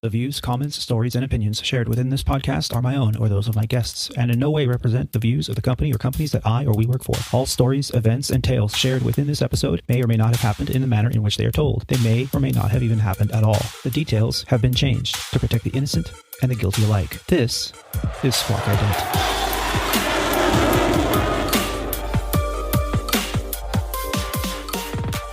The views, comments, stories, and opinions shared within this podcast are my own or those of my guests, and in no way represent the views of the company or companies that I or we work for. All stories, events, and tales shared within this episode may or may not have happened in the manner in which they are told. They may or may not have even happened at all. The details have been changed to protect the innocent and the guilty alike. This is Squawk Ident.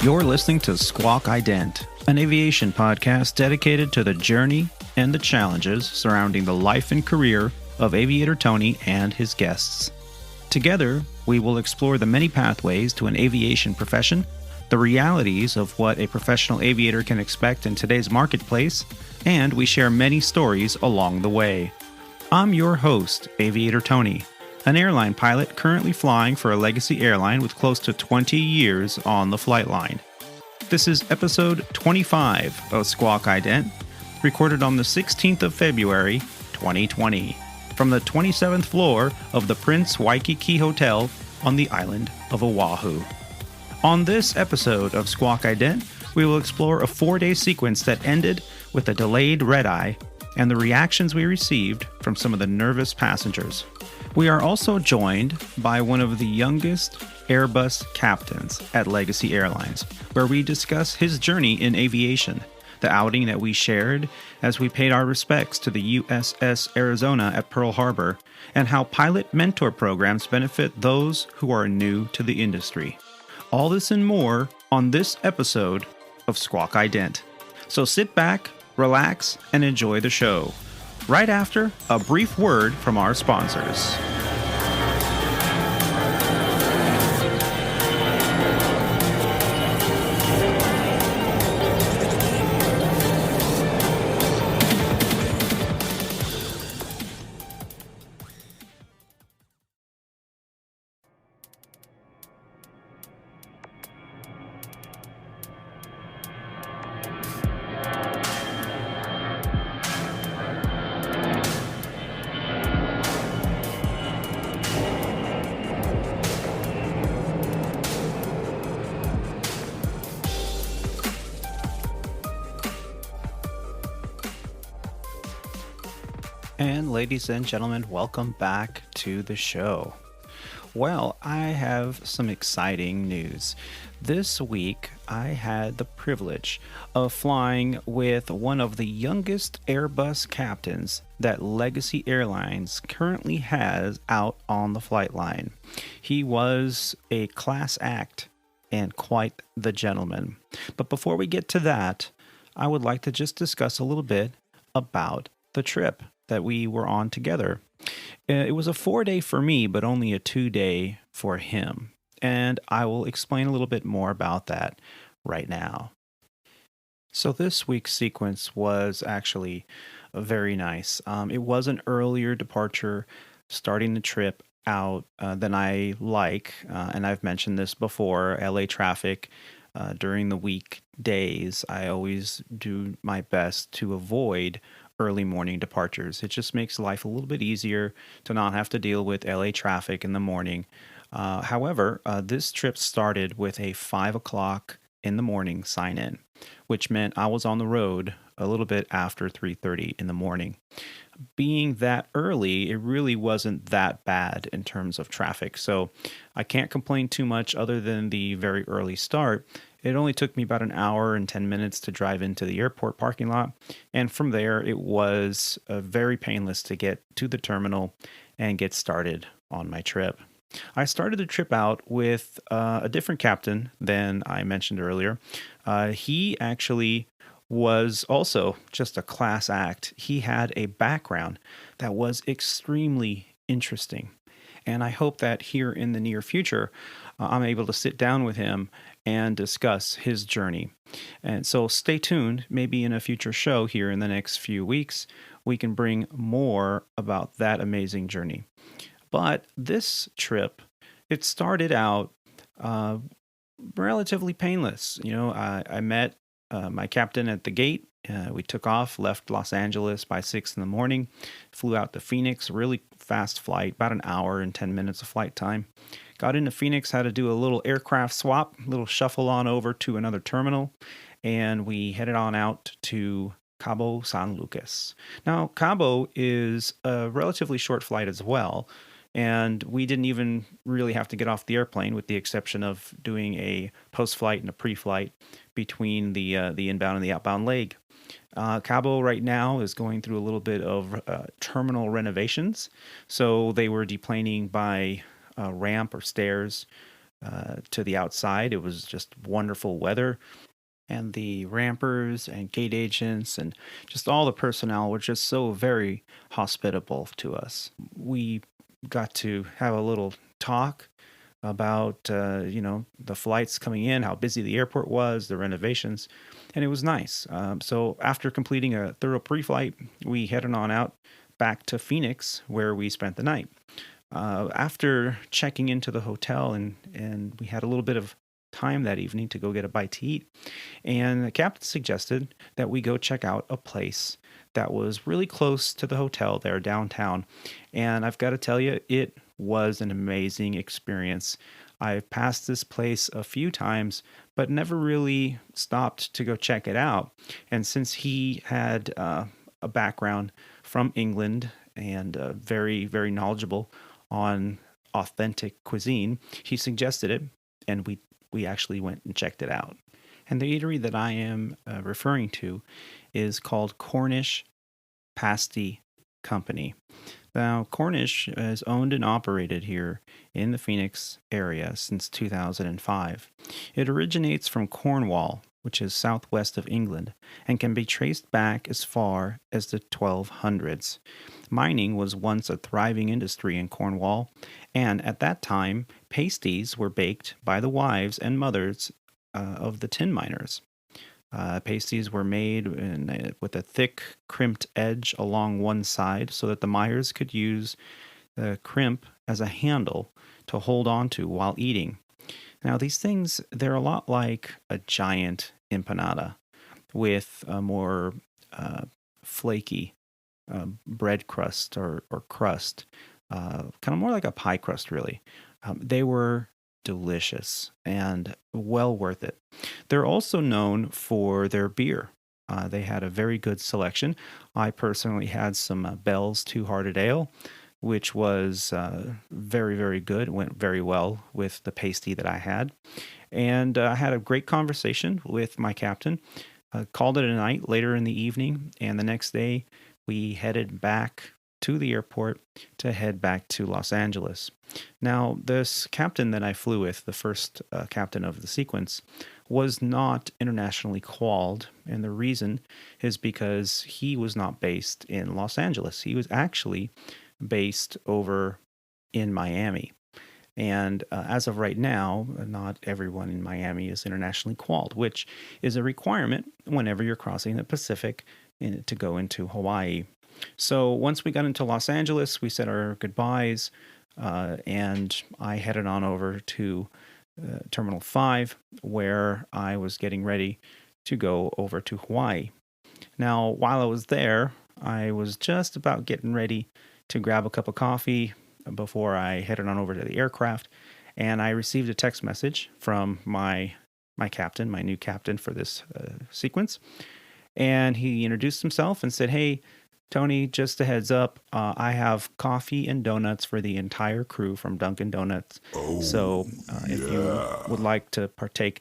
You're listening to Squawk Ident, an aviation podcast dedicated to the journey and the challenges surrounding the life and career of Aviator Tony and his guests. Together, we will explore the many pathways to an aviation profession, the realities of what a professional aviator can expect in today's marketplace, and we share many stories along the way. I'm your host, Aviator Tony, an airline pilot currently flying for a legacy airline with close to 20 years on the flight line. This is episode 25 of Squawk Ident, recorded on the 16th of February, 2020, from the 27th floor of the Prince Waikiki Hotel on the island of Oahu. On this episode of Squawk Ident, we will explore a 4-day sequence that ended with a delayed red-eye and the reactions we received from some of the nervous passengers. We are also joined by one of the youngest Airbus captains at Legacy Airlines, where we discuss his journey in aviation, the outing that we shared as we paid our respects to the U.S.S. Arizona at Pearl Harbor, and how pilot mentor programs benefit those who are new to the industry. All this and more on this episode of Squawk Ident. So sit back, relax, and enjoy the show. Right after a brief word from our sponsors. And ladies and gentlemen, welcome back to the show. Well, I have some exciting news. This week, I had the privilege of flying with one of the youngest Airbus captains that Legacy Airlines currently has out on the flight line. He was a class act and quite the gentleman. But before we get to that, I would like to just discuss a little bit about the trip that we were on together. It was a 4-day for me, but only a 2-day for him. And I will explain a little bit more about that right now. So this week's sequence was actually very nice. It was an earlier departure, starting the trip out than I like. And I've mentioned this before, LA traffic. During the weekdays, I always do my best to avoid early morning departures. It just makes life a little bit easier to not have to deal with LA traffic in the morning. However, this trip started with a 5 o'clock in the morning sign-in, which meant I was on the road a little bit after 3:30 in the morning. Being that early, it really wasn't that bad in terms of traffic, so I can't complain too much other than the very early start. It only took me about an hour and 10 minutes to drive into the airport parking lot, and from there it was very painless to get to the terminal and get started on my trip. I started the trip out with a different captain than I mentioned earlier. He actually was also just a class act. He had a background that was extremely interesting. And I hope that here in the near future, I'm able to sit down with him and discuss his journey. And so stay tuned. Maybe in a future show here in the next few weeks, we can bring more about that amazing journey. But this trip, it started out relatively painless. You know, I met my captain at the gate. We took off, left Los Angeles by 6 in the morning, flew out to Phoenix, really fast flight, about an hour and 10 minutes of flight time. Got into Phoenix, had to do a little aircraft swap, a little shuffle on over to another terminal, and we headed on out to Cabo San Lucas. Now, Cabo is a relatively short flight as well, and we didn't even really have to get off the airplane, with the exception of doing a post-flight and a pre-flight between the inbound and the outbound leg. Cabo right now is going through a little bit of terminal renovations, so they were deplaning by ramp or stairs to the outside. It was just wonderful weather, and the rampers and gate agents and just all the personnel were just so very hospitable to us. We got to have a little talk about the flights coming in, how busy the airport was, the renovations, and it was nice. So after completing a thorough pre-flight, we headed on out back to Phoenix, where we spent the night. After checking into the hotel, and we had a little bit of time that evening to go get a bite to eat, and the captain suggested that we go check out a place that was really close to the hotel there downtown. And I've got to tell you, it was an amazing experience. I've passed this place a few times, but never really stopped to go check it out. And since he had a background from England and very, very knowledgeable on authentic cuisine, he suggested it, and we actually went and checked it out. And the eatery that I am referring to is called Cornish Pasty Company. Now, Cornish is owned and operated here in the Phoenix area since 2005. It originates from Cornwall, which is southwest of England, and can be traced back as far as the 1200s. Mining was once a thriving industry in Cornwall, and at that time, pasties were baked by the wives and mothers of the tin miners. Pasties were made with a thick, crimped edge along one side so that the miners could use the crimp as a handle to hold on to while eating. Now, these things, they're a lot like a giant empanada with a more flaky bread crust or crust, kind of more like a pie crust, really. They were delicious and well worth it. They're also known for their beer. They had a very good selection. I personally had some Bell's Two-Hearted Ale, which was very, very good. It went very well with the pasty that I had. And I had a great conversation with my captain. Called it a night later in the evening, and the next day we headed back to the airport to head back to Los Angeles. Now, this captain that I flew with, the first captain of the sequence, was not internationally qualified, and the reason is because he was not based in Los Angeles. He was actually based over in Miami. And as of right now, not everyone in Miami is internationally qualified, which is a requirement whenever you're crossing the Pacific to go into Hawaii. So once we got into Los Angeles, we said our goodbyes, and I headed on over to Terminal 5, where I was getting ready to go over to Hawaii. Now, while I was there, I was just about getting ready to grab a cup of coffee before I headed on over to the aircraft, and I received a text message from my captain, my new captain for this sequence, and he introduced himself and said, "Hey, Tony, just a heads up, I have coffee and donuts for the entire crew from Dunkin' Donuts. So if you would like to partake,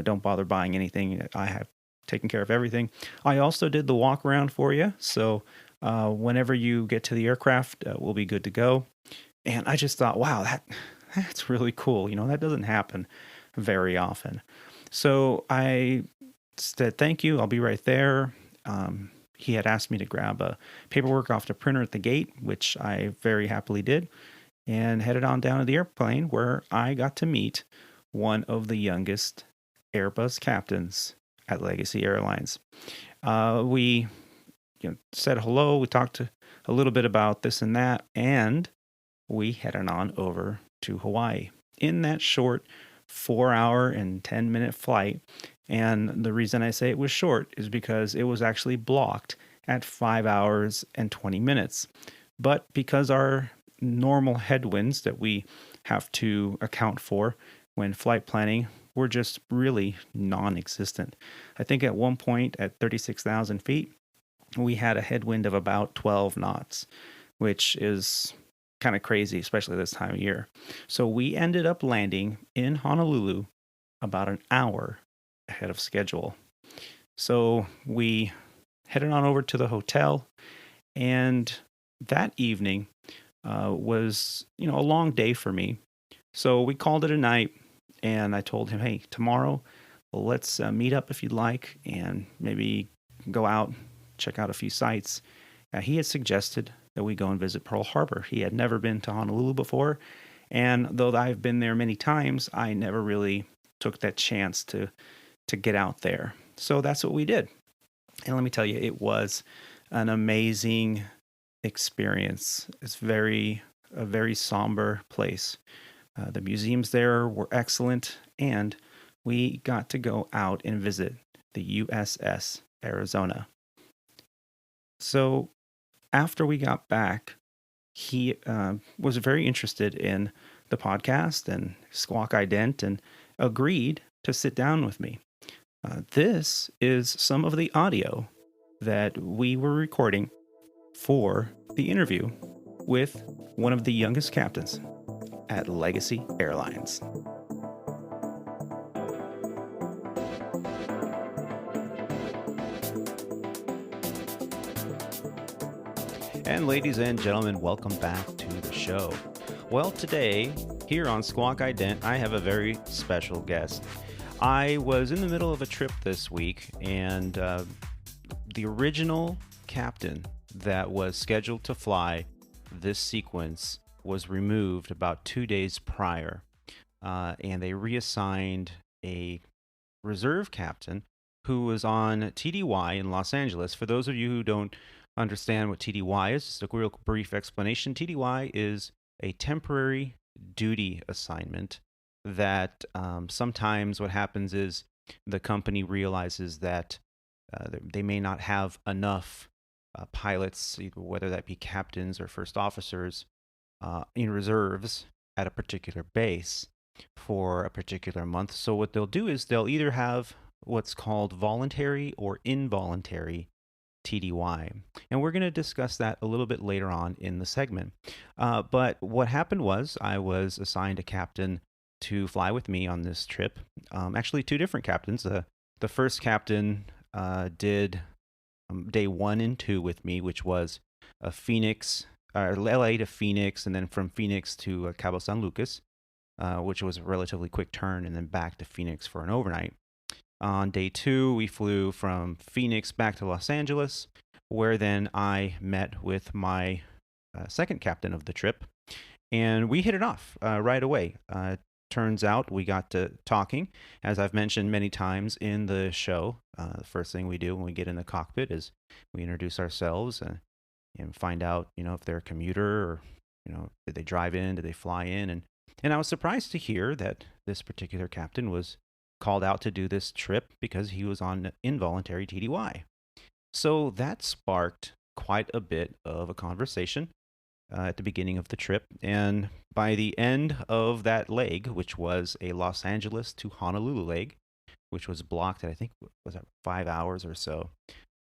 don't bother buying anything. I have taken care of everything. I also did the walk around for you. So whenever you get to the aircraft, we'll be good to go." And I just thought, wow, that's really cool. That doesn't happen very often. So I said, "Thank you. I'll be right there." He had asked me to grab paperwork off the printer at the gate, which I very happily did, and headed on down to the airplane, where I got to meet one of the youngest Airbus captains at Legacy Airlines. We said hello, we talked a little bit about this and that, and we headed on over to Hawaii in that short 4-hour and 10-minute flight. And the reason I say it was short is because it was actually blocked at 5 hours and 20 minutes. But because our normal headwinds that we have to account for when flight planning were just really non-existent. I think at one point at 36,000 feet, we had a headwind of about 12 knots, which is kind of crazy, especially this time of year. So we ended up landing in Honolulu about an hour ahead of schedule. So we headed on over to the hotel, and that evening was, a long day for me. So we called it a night, and I told him, hey, tomorrow, let's meet up if you'd like, and maybe go out, check out a few sites. He had suggested that we go and visit Pearl Harbor. He had never been to Honolulu before, and though I've been there many times, I never really took that chance to get out there. So that's what we did. And let me tell you, it was an amazing experience. It's a very somber place. The museums there were excellent, and we got to go out and visit the U.S.S. Arizona. So after we got back, he was very interested in the podcast and Squawk Ident and agreed to sit down with me. This is some of the audio that we were recording for the interview with one of the youngest captains at Legacy Airlines. And ladies and gentlemen, welcome back to the show. Well, today, here on Squawk Ident, I have a very special guest. I was in the middle of a trip this week, and the original captain that was scheduled to fly this sequence was removed about 2 days prior, and they reassigned a reserve captain who was on TDY in Los Angeles. For those of you who don't understand what TDY is, just a real brief explanation. TDY is a temporary duty assignment that sometimes what happens is the company realizes that they may not have enough pilots, whether that be captains or first officers, in reserves at a particular base for a particular month. So what they'll do is they'll either have what's called voluntary or involuntary TDY. And we're going to discuss that a little bit later on in the segment. But what happened was I was assigned a captain to fly with me on this trip. Actually, two different captains. The first captain did day 1 and 2 with me, which was LA to Phoenix, and then from Phoenix to Cabo San Lucas, which was a relatively quick turn, and then back to Phoenix for an overnight. On day 2, we flew from Phoenix back to Los Angeles, where then I met with my second captain of the trip, and we hit it off right away. Turns out we got to talking. As I've mentioned many times in the show, the first thing we do when we get in the cockpit is we introduce ourselves and find out, if they're a commuter or, did they drive in, did they fly in? And I was surprised to hear that this particular captain was called out to do this trip because he was on involuntary TDY. So that sparked quite a bit of a conversation at the beginning of the trip. And by the end of that leg, which was a Los Angeles to Honolulu leg, which was blocked at, I think, was that 5 hours or so,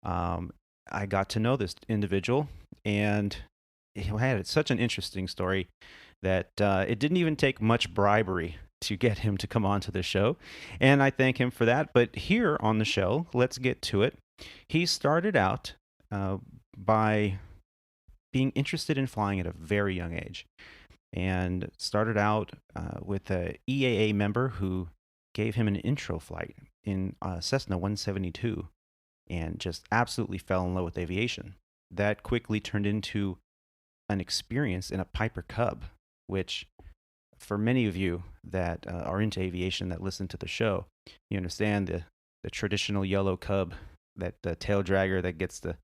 I got to know this individual, and he had such an interesting story that it didn't even take much bribery to get him to come on to the show, and I thank him for that. But here on the show, let's get to it. He started out by being interested in flying at a very young age, and started out with a EAA member who gave him an intro flight in Cessna 172, and just absolutely fell in love with aviation. That quickly turned into an experience in a Piper Cub, which for many of you that are into aviation that listen to the show, you understand the traditional yellow Cub, that the tail dragger that gets to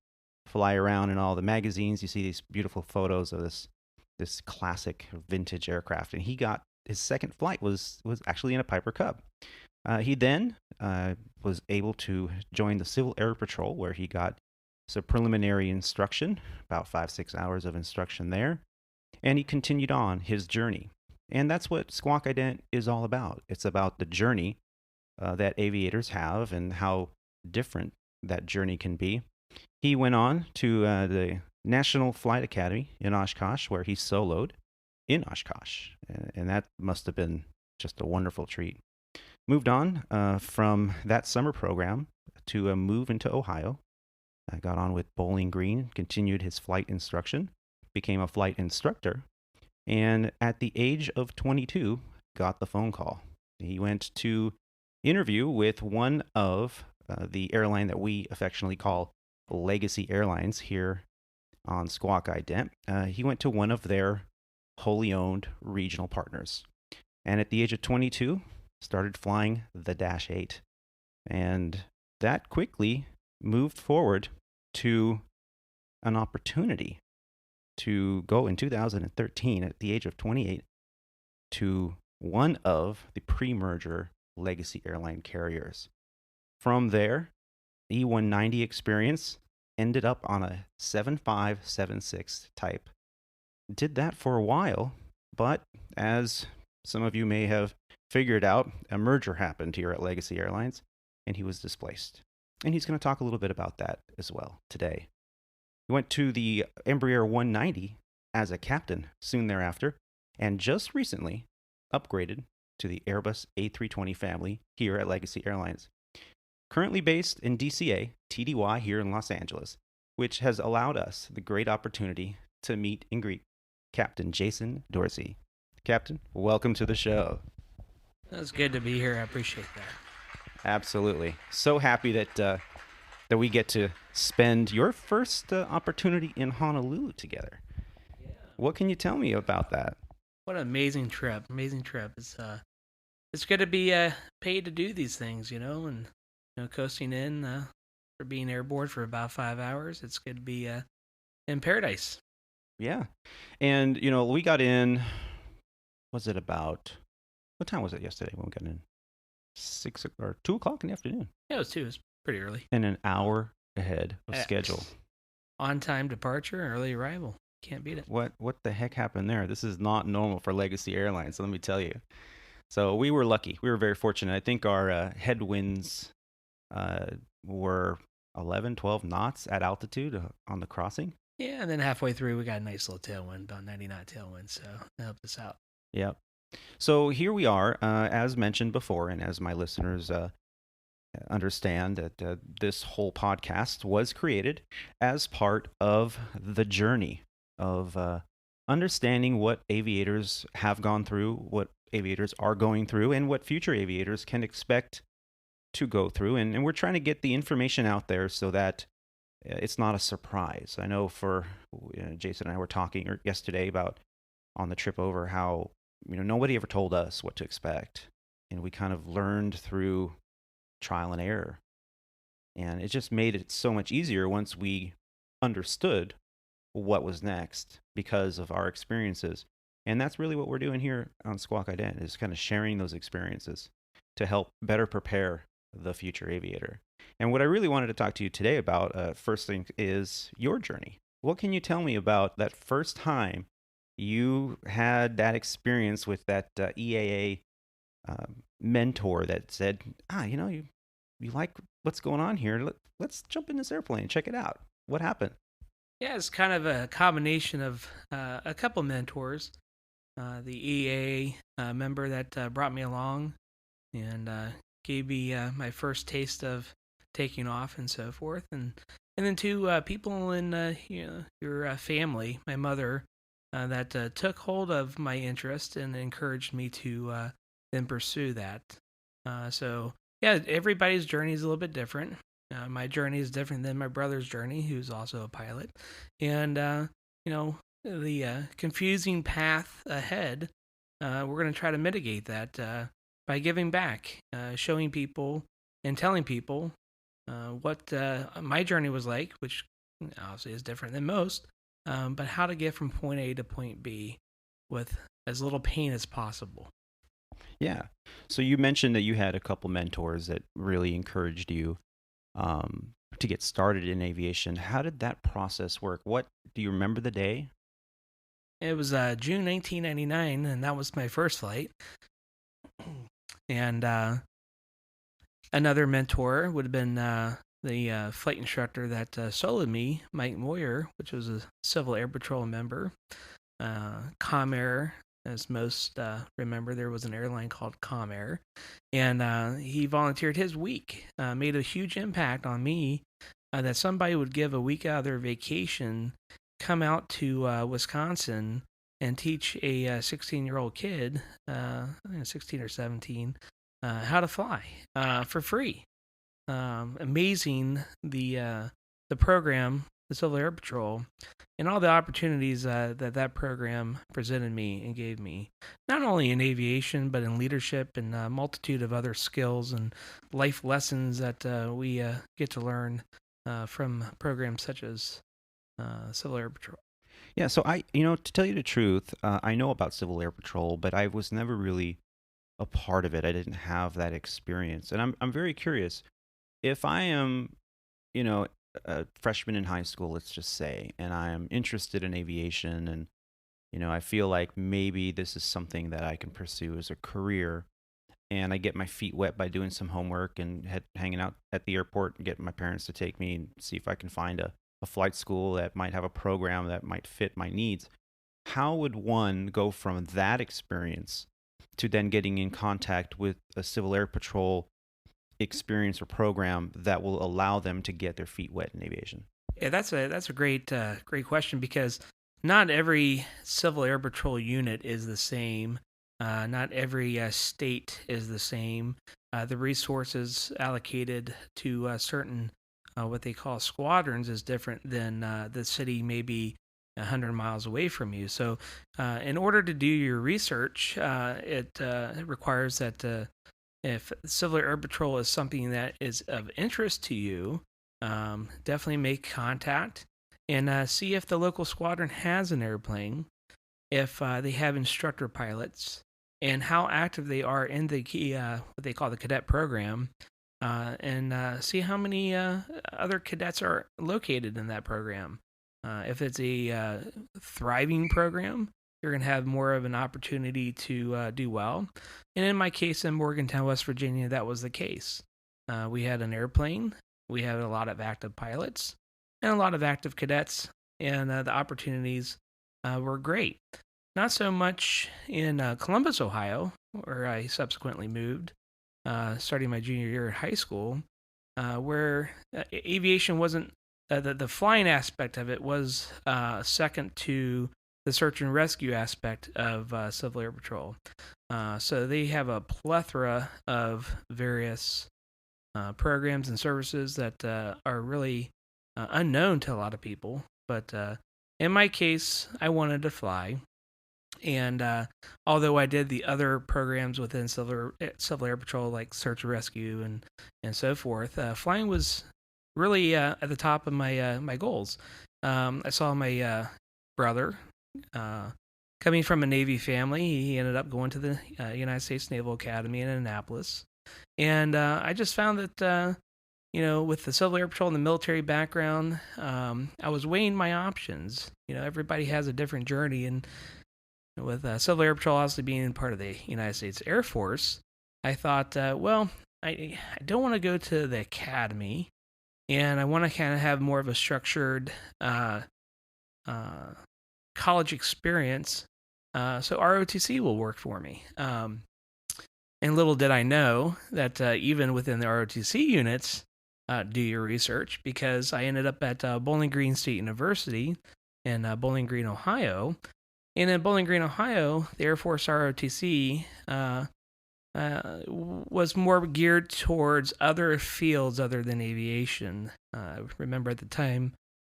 fly around in all the magazines. You see these beautiful photos of this classic vintage aircraft, and he got his second flight was actually in a Piper Cub. He then was able to join the Civil Air Patrol, where he got some preliminary instruction, about 5-6 hours of instruction there, and he continued on his journey. And that's what Squawk Ident is all about. It's about the journey that aviators have and how different that journey can be. He went on to the National Flight Academy in Oshkosh, where he soloed in Oshkosh, and that must have been just a wonderful treat. Moved on from that summer program to a move into Ohio. I got on with Bowling Green, continued his flight instruction, became a flight instructor, and at the age of 22, got the phone call. He went to interview with one of the airline that we affectionately call Legacy Airlines here on Squawk Ident. He went to one of their wholly owned regional partners. And at the age of 22, started flying the Dash 8. And that quickly moved forward to an opportunity to go in 2013 at the age of 28 to one of the pre-merger legacy airline carriers. From there, the E190 experience ended up on a 7576 type. Did that for a while, but as some of you may have figured out, a merger happened here at Legacy Airlines, and he was displaced. And he's going to talk a little bit about that as well today. He went to the Embraer 190 as a captain soon thereafter, and just recently upgraded to the Airbus A320 family here at Legacy Airlines. Currently based in DCA, TDY here in Los Angeles, which has allowed us the great opportunity to meet and greet Captain Jason Dorsey. Captain, welcome to the show. It's good to be here. I appreciate that. Absolutely. So happy that we get to spend your first opportunity in Honolulu together. Yeah. What can you tell me about that? What an amazing trip. Amazing trip. It's good to be paid to do these things, and coasting in for being airborne for about 5 hours. It's good to be in paradise. Yeah. And, we got in, was it about, what time was it yesterday when we got in? 6 or 2 o'clock in the afternoon. Yeah, it was 2. It was pretty early. And an hour ahead of schedule. On time departure, early arrival. Can't beat it. What the heck happened there? This is not normal for Legacy Airlines, let me tell you. So we were lucky. We were very fortunate. I think our headwinds were 11, 12 knots at altitude on the crossing. Yeah, and then halfway through, we got a nice little tailwind, about 90 knot tailwind, so that helped us out. Yep. So here we are, as mentioned before, and as my listeners understand, that this whole podcast was created as part of the journey of understanding what aviators have gone through, what aviators are going through, and what future aviators can expect to go through. And we're trying to get the information out there so that it's not a surprise. I know for Jason and I were talking yesterday about on the trip over how nobody ever told us what to expect, and we kind of learned through trial and error, and it just made it so much easier once we understood what was next because of our experiences. And that's really what we're doing here on Squawk Ident, is kind of sharing those experiences to help better prepare the future aviator. And what I really wanted to talk to you today about, first thing, is your journey. What can you tell me about that first time you had that experience with that EAA mentor that said, you like what's going on here. Let's jump in this airplane and check it out. What happened? Yeah, it's kind of a combination of a couple mentors. The EAA member that brought me along and gave me my first taste of taking off and so forth. And then two people in your family, my mother, that took hold of my interest and encouraged me to then pursue that. So yeah, everybody's journey is a little bit different. My journey is different than my brother's journey, who's also a pilot. And, the confusing path ahead, we're going to try to mitigate that by giving back, showing people and telling people what my journey was like, which obviously is different than most, but how to get from point A to point B with as little pain as possible. Yeah. So you mentioned that you had a couple mentors that really encouraged you to get started in aviation. How did that process work? What do you remember the day? It was June 1999, and that was my first flight. And another mentor would have been the flight instructor that soloed me, Mike Moyer, which was a Civil Air Patrol member, Comair, as most remember, there was an airline called Comair, and he volunteered his week, made a huge impact on me, that somebody would give a week out of their vacation, come out to Wisconsin and teach a 16-year-old kid, I think 16 or 17, how to fly for free. Amazing the program, the Civil Air Patrol, and all the opportunities that program presented me and gave me, not only in aviation but in leadership and a multitude of other skills and life lessons that we get to learn from programs such as Civil Air Patrol. Yeah, so to tell you the truth, I know about Civil Air Patrol, but I was never really a part of it. I didn't have that experience, and I'm very curious. If I am, a freshman in high school, let's just say, and I am interested in aviation, and I feel like maybe this is something that I can pursue as a career, and I get my feet wet by doing some homework and hanging out at the airport and getting my parents to take me and see if I can find a flight school that might have a program that might fit my needs. How would one go from that experience to then getting in contact with a Civil Air Patrol experience or program that will allow them to get their feet wet in aviation? Yeah, that's a great question, because not every Civil Air Patrol unit is the same. Not every state is the same. The resources allocated to certain what they call squadrons is different than the city maybe 100 miles away from you. So in order to do your research, it requires that if Civil Air Patrol is something that is of interest to you, definitely make contact and see if the local squadron has an airplane, if they have instructor pilots, and how active they are in the what they call the cadet program, and see how many other cadets are located in that program. If it's a thriving program, you're going to have more of an opportunity to do well. And in my case, in Morgantown, West Virginia, that was the case. We had an airplane, we had a lot of active pilots, and a lot of active cadets, and the opportunities were great. Not so much in Columbus, Ohio, where I subsequently moved, starting my junior year in high school, where aviation wasn't, the flying aspect of it was second to the search and rescue aspect of Civil Air Patrol. So they have a plethora of various programs and services that are really unknown to a lot of people. But in my case, I wanted to fly. And although I did the other programs within Civil Air Patrol, like search and rescue and so forth, flying was really at the top of my goals. I saw my brother, coming from a Navy family. He ended up going to the United States Naval Academy in Annapolis. And I just found that, with the Civil Air Patrol and the military background, I was weighing my options. Everybody has a different journey. And with Civil Air Patrol obviously being part of the United States Air Force, I thought, I don't want to go to the academy, and I want to kind of have more of a structured college experience, so ROTC will work for me. And little did I know that even within the ROTC units, do your research, because I ended up at Bowling Green State University in Bowling Green, Ohio. And in Bowling Green, Ohio, the Air Force ROTC was more geared towards other fields other than aviation. Remember at the time,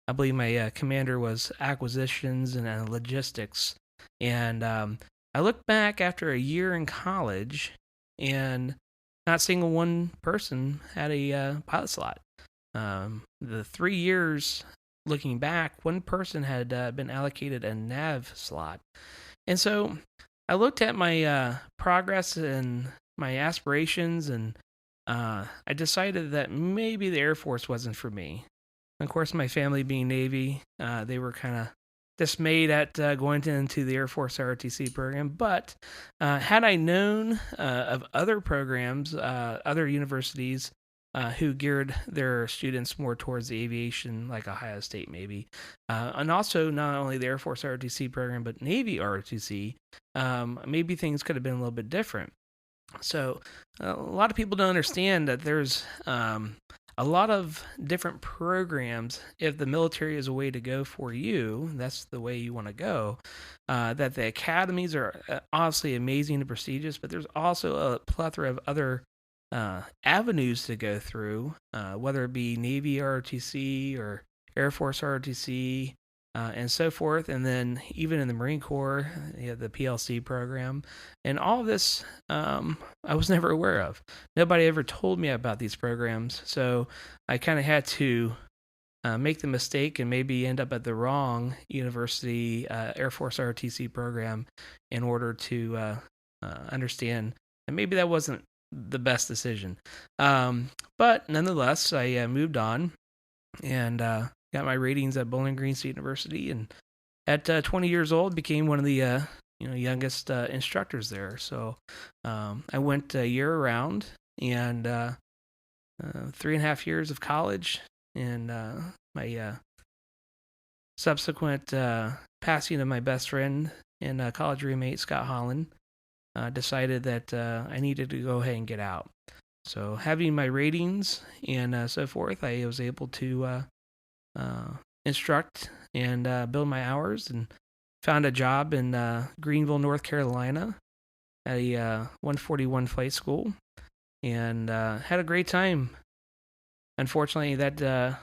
I believe my commander was acquisitions and logistics. And I look back after a year in college, and not a single one person had a pilot slot. The 3 years looking back, one person had been allocated a nav slot. And so I looked at my progress and my aspirations, and I decided that maybe the Air Force wasn't for me. Of course, my family being Navy, they were kind of dismayed at going into the Air Force ROTC program. But had I known of other programs, other universities who geared their students more towards the aviation, like Ohio State maybe, and also not only the Air Force ROTC program but Navy ROTC. Maybe things could have been a little bit different. So a lot of people don't understand that there's a lot of different programs. If the military is a way to go for you, that's the way you want to go. That the academies are obviously amazing and prestigious, but there's also a plethora of other avenues to go through, whether it be Navy ROTC or Air Force ROTC, and so forth. And then even in the Marine Corps, the PLC program, and all of this I was never aware of. Nobody ever told me about these programs, so I kind of had to make the mistake and maybe end up at the wrong university Air Force ROTC program in order to understand. And maybe that wasn't the best decision. But nonetheless, I moved on and got my ratings at Bowling Green State University, and at 20 years old, became one of the youngest instructors there. So I went year round, and 3.5 years of college, and my subsequent passing of my best friend and college roommate Scott Holland, decided that I needed to go ahead and get out. So having my ratings and so forth, I was able to instruct and build my hours, and found a job in Greenville, North Carolina at a 141 flight school, and had a great time. Unfortunately, that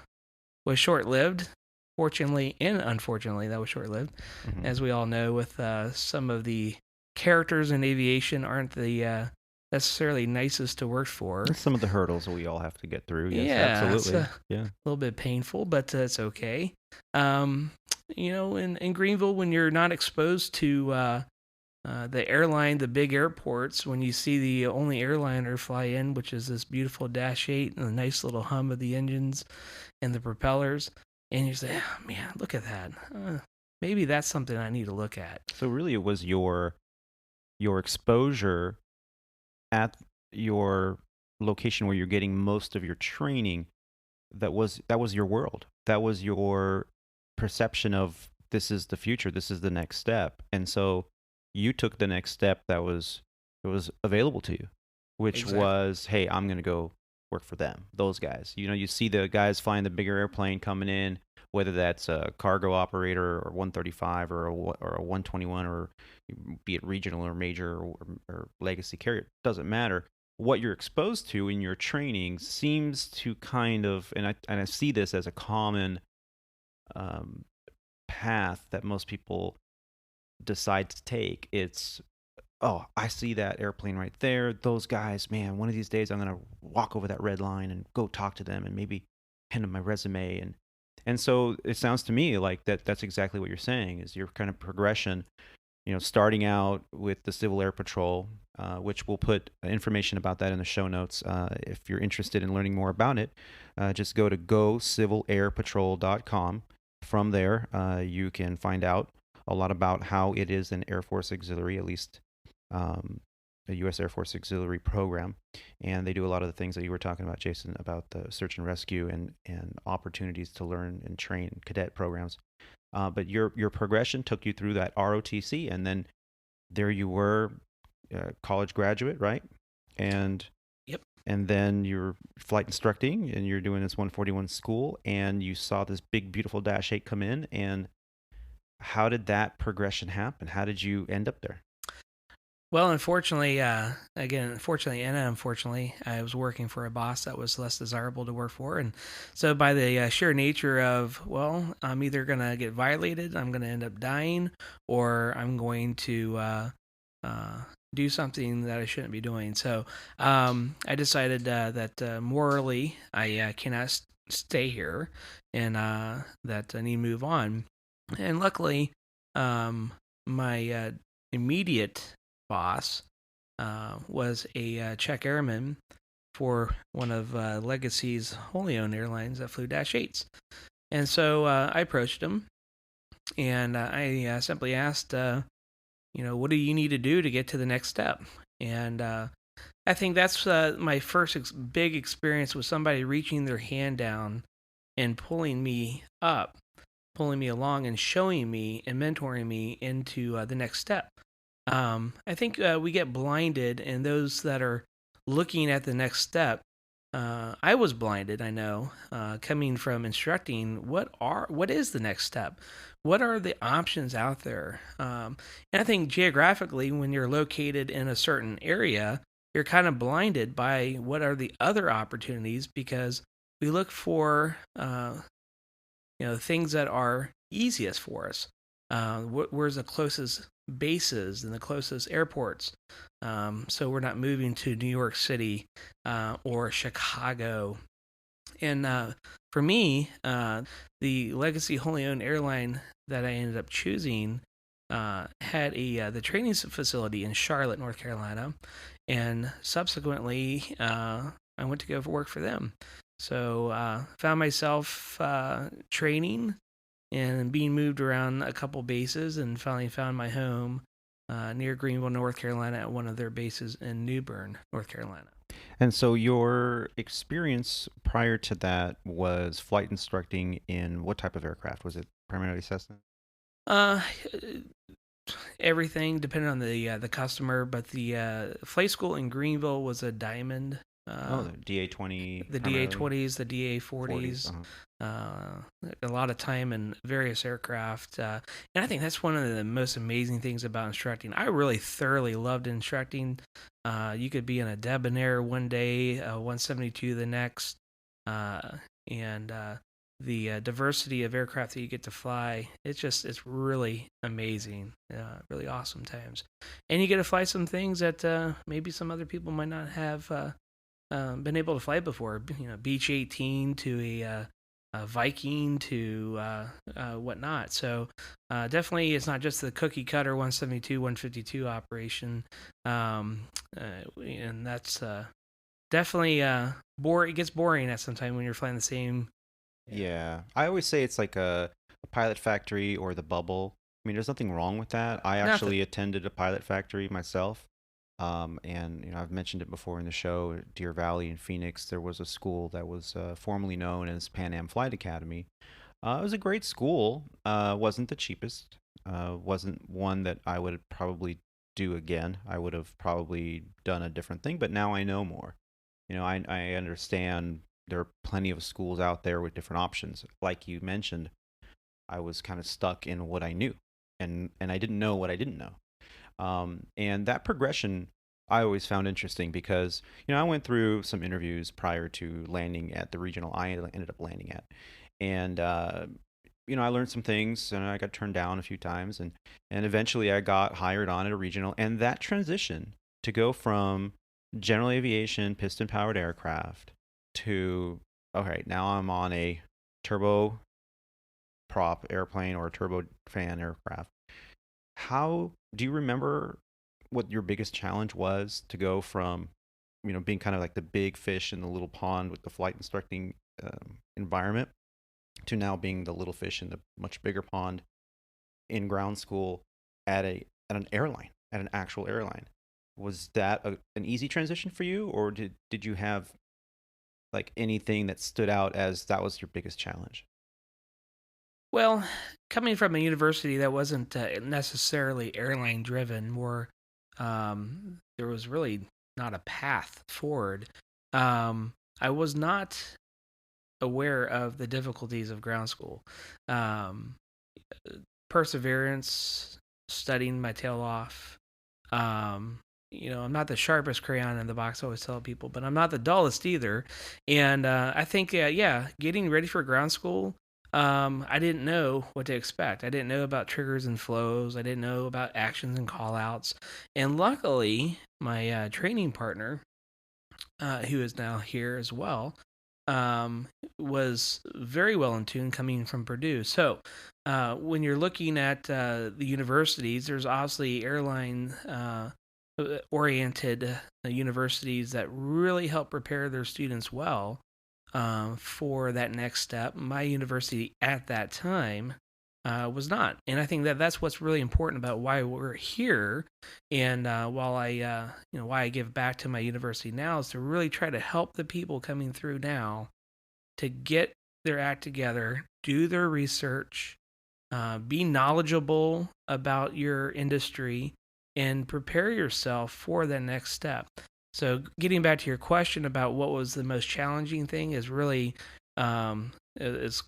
was short-lived. Fortunately and unfortunately, that was short-lived. Mm-hmm. As we all know, with some of the characters in aviation aren't the necessarily nicest to work for. Some of the hurdles that we all have to get through. Yes, yeah, absolutely. It's a little bit painful, but it's okay. In Greenville, when you're not exposed to the airline, the big airports, when you see the only airliner fly in, which is this beautiful Dash 8 and the nice little hum of the engines and the propellers, and you say, oh, man, look at that. Maybe that's something I need to look at. So really it was your exposure at your location where you're getting most of your training that was your world. That was your perception of, this is the future, this is the next step. And so you took the next step that was available to you, which exactly. was, hey, I'm going to go work for them, those guys. You see the guys flying the bigger airplane coming in, whether that's a cargo operator or 135 or a 121, or be it regional or major or legacy carrier, doesn't matter. What you're exposed to in your training seems to kind of, and I see this as a common path that most people decide to take. It's, oh, I see that airplane right there. Those guys, man, one of these days I'm going to walk over that red line and go talk to them and maybe hand them my resume. And so it sounds to me like that's exactly what you're saying, is your kind of progression, starting out with the Civil Air Patrol, which we'll put information about that in the show notes. If you're interested in learning more about it, just go to gocivilairpatrol.com. From there, you can find out a lot about how it is an Air Force auxiliary, at least a U.S. Air Force auxiliary program. And they do a lot of the things that you were talking about, Jason, about the search and rescue and opportunities to learn and train cadet programs. But your progression took you through that ROTC, and then there you were, college graduate, right? And yep. And then you're flight instructing, and you're doing this 141 school, and you saw this big, beautiful Dash 8 come in. And how did that progression happen? How did you end up there? Well, unfortunately, I was working for a boss that was less desirable to work for. And so by the sheer nature of, well, I'm either going to get violated, I'm going to end up dying, or I'm going to do something that I shouldn't be doing. So I decided that morally I cannot stay here, and that I need to move on. And luckily, my immediate boss was a Czech airman for one of Legacy's wholly owned airlines that flew Dash 8s. And so I approached him, and I simply asked, what do you need to do to get to the next step? And I think that's my first big experience with somebody reaching their hand down and pulling me up, pulling me along, and showing me and mentoring me into the next step. I think we get blinded, and those that are looking at the next step, I was blinded. I know, coming from instructing, what is the next step? What are the options out there? And I think geographically, when you're located in a certain area, you're kind of blinded by what are the other opportunities because we look for things that are easiest for us. Where's the closest bases and the closest airports? So we're not moving to New York City or Chicago. And for me, the legacy wholly owned airline that I ended up choosing had the training facility in Charlotte, North Carolina, and subsequently I went to go for work for them. So found myself training and being moved around a couple bases, and finally found my home near Greenville, North Carolina, at one of their bases in New Bern, North Carolina. And so your experience prior to that was flight instructing in what type of aircraft? Was it primarily Cessna? Uh, Everything depended on the customer, but the flight school in Greenville was a Diamond. The DA-20 The primarily? DA-20s, the DA-40s, a lot of time in various aircraft. And I think that's one of the most amazing things about instructing. I really thoroughly loved instructing. You could be in a Debonair one day, 172 the next, and the diversity of aircraft that you get to fly, it's really amazing. Really awesome times. And you get to fly some things that maybe some other people might not have been able to fly before. Beech 18 to a Viking to whatnot. So definitely, it's not just the cookie cutter 172, 152 operation, and that's definitely It gets boring at some time when you're flying the same. Yeah. I always say it's like a pilot factory or the bubble. I mean, there's nothing wrong with that. I Nothing. actually attended a pilot factory myself. And I've mentioned it before in the show, Deer Valley in Phoenix, there was a school that was formerly known as Pan Am Flight Academy. It was a great school. Wasn't the cheapest. Wasn't one that I would probably do again. I would have probably done a different thing, but now I know more. I understand there are plenty of schools out there with different options. Like you mentioned, I was kind of stuck in what I knew, and I didn't know what I didn't know. And that progression I always found interesting because I went through some interviews prior to landing at the regional I ended up landing at, and I learned some things, and I got turned down a few times, and eventually I got hired on at a regional, and that transition to go from general aviation piston powered aircraft to okay, now I'm on a turbo prop airplane or a turbofan aircraft. How do you remember what your biggest challenge was to go from, being kind of like the big fish in the little pond with the flight instructing environment to now being the little fish in the much bigger pond in ground school at an airline, at an actual airline? Was that an easy transition for you, or did you have like anything that stood out as that was your biggest challenge? Well, coming from a university that wasn't necessarily airline driven, more there was really not a path forward. I was not aware of the difficulties of ground school. Um, Perseverance, studying my tail off. I'm not the sharpest crayon in the box, I always tell people, but I'm not the dullest either. And I think, getting ready for ground school, I didn't know what to expect. I didn't know about triggers and flows. I didn't know about actions and callouts. And luckily, my training partner, who is now here as well, was very well in tune coming from Purdue. So when you're looking at the universities, there's obviously airline oriented universities that really help prepare their students well for that next step. My university at that time was not. And I think that that's what's really important about why we're here. And why I give back to my university now is to really try to help the people coming through now to get their act together, do their research, be knowledgeable about your industry, and prepare yourself for the next step. So, getting back to your question about what was the most challenging thing is really, it's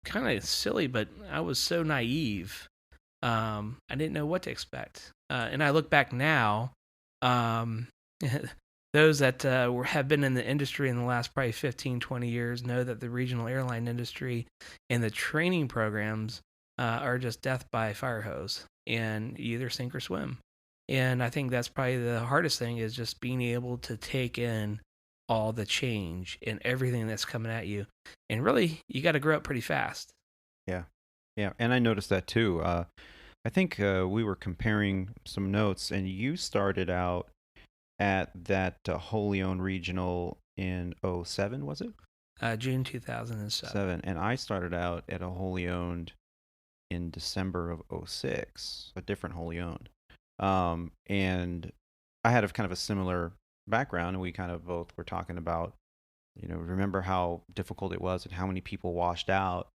kind of silly, but I was so naive. I didn't know what to expect. And I look back now, um, those that have been in the industry in the last probably 15, 20 years know that the regional airline industry and the training programs are just death by fire hose, and you either sink or swim. And I think that's probably the hardest thing is just being able to take in all the change and everything that's coming at you. And really, you got to grow up pretty fast. Yeah. Yeah. And I noticed that too. I think we were comparing some notes, and you started out at that wholly owned regional in '07, was it? June 2007. And I started out at a wholly owned in December of '06, a different wholly owned. And I had a kind of a similar background, and we kind of both were talking about, remember how difficult it was and how many people washed out.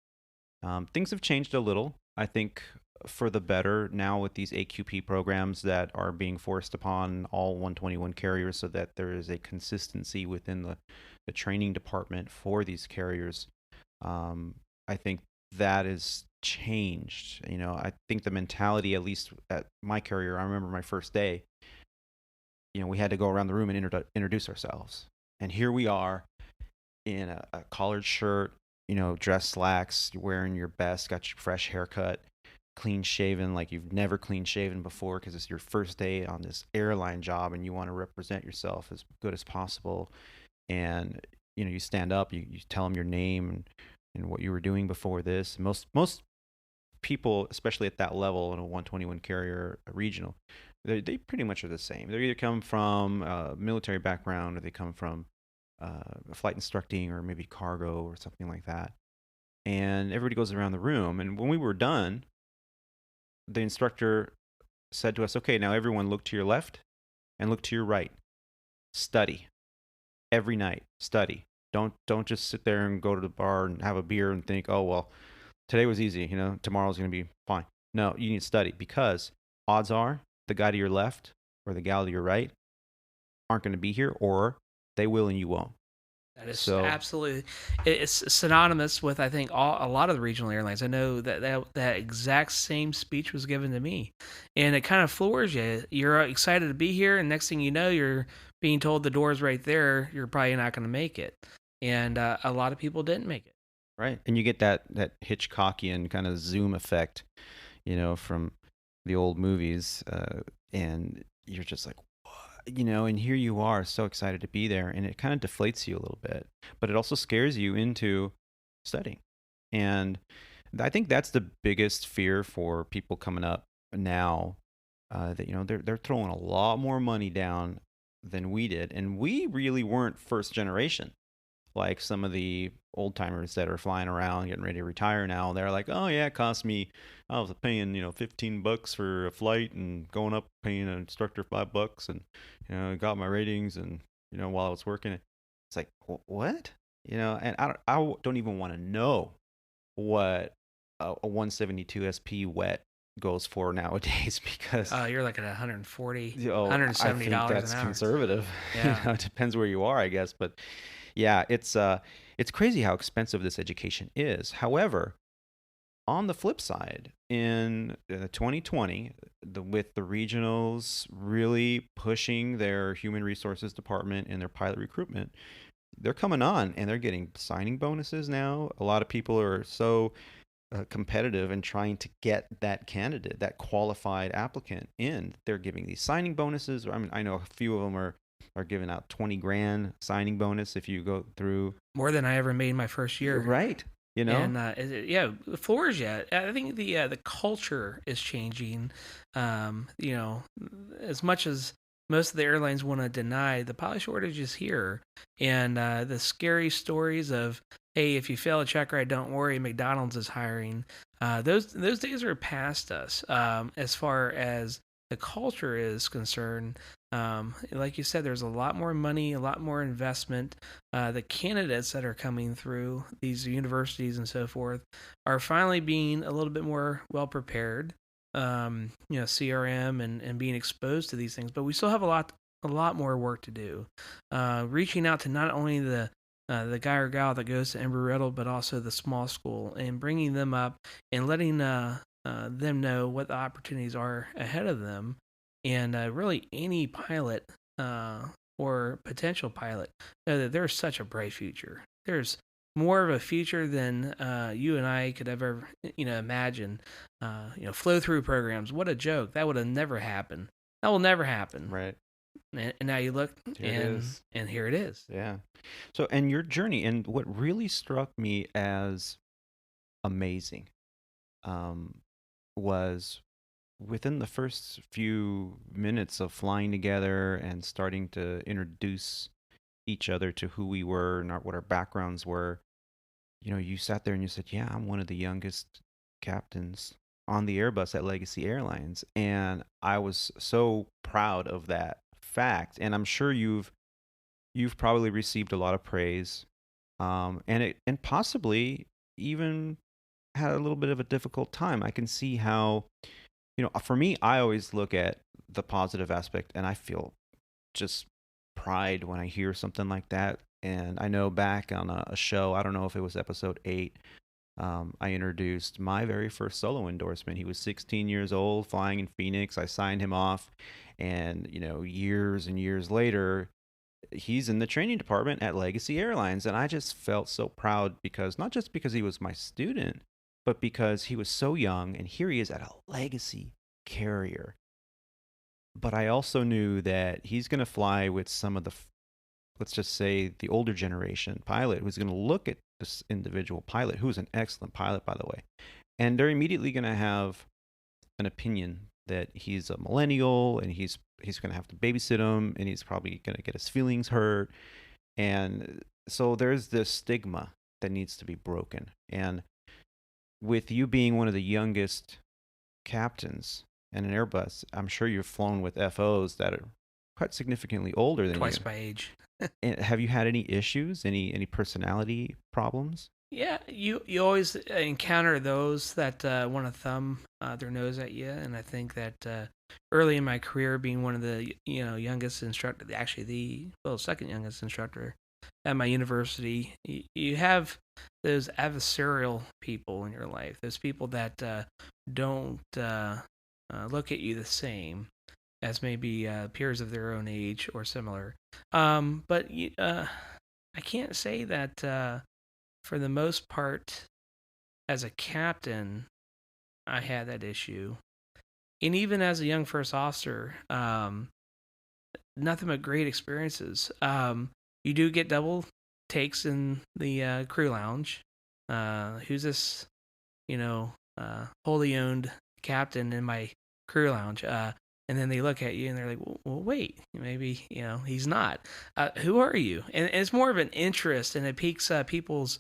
Things have changed a little, I think, for the better now with these AQP programs that are being forced upon all 121 carriers so that there is a consistency within the training department for these carriers. I think that is changed. I think the mentality, at least at my carrier, I remember my first day, we had to go around the room and introduce ourselves. And here we are in a collared shirt, dress slacks, you're wearing your best, got your fresh haircut, clean shaven like you've never clean shaven before because it's your first day on this airline job and you want to represent yourself as good as possible. And, you stand up, you tell them your name and what you were doing before this. Most people, especially at that level in a 121 carrier regional, they pretty much are the same. They either come from a military background or they come from flight instructing or maybe cargo or something like that. And everybody goes around the room. And when we were done, the instructor said to us, okay, now everyone look to your left and look to your right. Study. Every night, study. Don't just sit there and go to the bar and have a beer and think, oh, well, today was easy, tomorrow's going to be fine. No, you need to study because odds are the guy to your left or the gal to your right aren't going to be here, or they will and you won't. That is absolutely, it's synonymous with, I think, a lot of the regional airlines. I know that exact same speech was given to me, and it kind of floors you. You're excited to be here, and next thing you know, you're being told the door's right there. You're probably not going to make it, and a lot of people didn't make it. Right, and you get that Hitchcockian kind of zoom effect, from the old movies, and you're just like, and here you are so excited to be there, and it kind of deflates you a little bit, but it also scares you into studying. And I think that's the biggest fear for people coming up now, that they're throwing a lot more money down than we did, and we really weren't first generation like some of the old timers that are flying around getting ready to retire now. They're like, oh yeah, it cost me, I was paying $15 for a flight and going up paying an instructor $5 and got my ratings and while I was working. It's like, what? And I don't even want to know what a 172 SP wet goes for nowadays because you're like at $140, $170 I think that's an hour. Conservative. Yeah. It depends where you are, I guess, but yeah, it's crazy how expensive this education is. However, on the flip side, in 2020, with the regionals really pushing their human resources department and their pilot recruitment, they're coming on and they're getting signing bonuses now. A lot of people are so competitive and trying to get that candidate, that qualified applicant in. They're giving these signing bonuses. I mean, I know a few of them are giving out $20,000 signing bonus if you go through. More than I ever made my first year. Right. And it floors you. I think the culture is changing. As much as most of the airlines want to deny, the pilot shortage is here. And the scary stories of, hey, if you fail a check ride, don't worry, McDonald's is hiring. Those days are past us as far as the culture is concerned. Like you said, there's a lot more money, a lot more investment. The candidates that are coming through these universities and so forth are finally being a little bit more well prepared. CRM and being exposed to these things, but we still have a lot more work to do. Reaching out to not only the guy or gal that goes to Embry-Riddle, but also the small school, and bringing them up and letting them know what the opportunities are ahead of them, and really any pilot or potential pilot know that there's such a bright future. There's more of a future than you and I could ever, imagine. Flow through programs. What a joke! That would have never happened. That will never happen. Right. And now you look, Here it is. And here it is. Yeah. So, and your journey, and what really struck me as amazing was within the first few minutes of flying together and starting to introduce each other to who we were and what our backgrounds were. You sat there and you said, "Yeah, I'm one of the youngest captains on the Airbus at Legacy Airlines," and I was so proud of that fact. And I'm sure you've probably received a lot of praise, and possibly even had a little bit of a difficult time. I can see how, for me, I always look at the positive aspect, and I feel just pride when I hear something like that. And I know back on a show, I don't know if it was episode 8, I introduced my very first solo endorsement. He was 16 years old, flying in Phoenix. I signed him off, and years and years later, he's in the training department at Legacy Airlines, and I just felt so proud because not just because he was my student, but because he was so young, and here he is at a legacy carrier. But I also knew that he's going to fly with some of let's just say, the older generation pilot who's going to look at this individual pilot, who's an excellent pilot, by the way, and they're immediately going to have an opinion that he's a millennial and he's going to have to babysit him and he's probably going to get his feelings hurt. And so there's this stigma that needs to be broken. And with you being one of the youngest captains in an Airbus, I'm sure you've flown with FOs that are quite significantly older than Twice you. my age. And have you had any issues, any personality problems? Yeah, you always encounter those that want to thumb their nose at you, and I think that early in my career, being one of the youngest instructor, actually the second youngest instructor at my university, you have those adversarial people in your life, those people that don't look at you the same as maybe peers of their own age or similar. But I can't say that for the most part, as a captain, I had that issue. And even as a young first officer, nothing but great experiences. You do get double takes in the crew lounge. Who's this, wholly owned captain in my crew lounge? And then they look at you and they're like, well wait, maybe, he's not. Who are you? And it's more of an interest, and it piques people's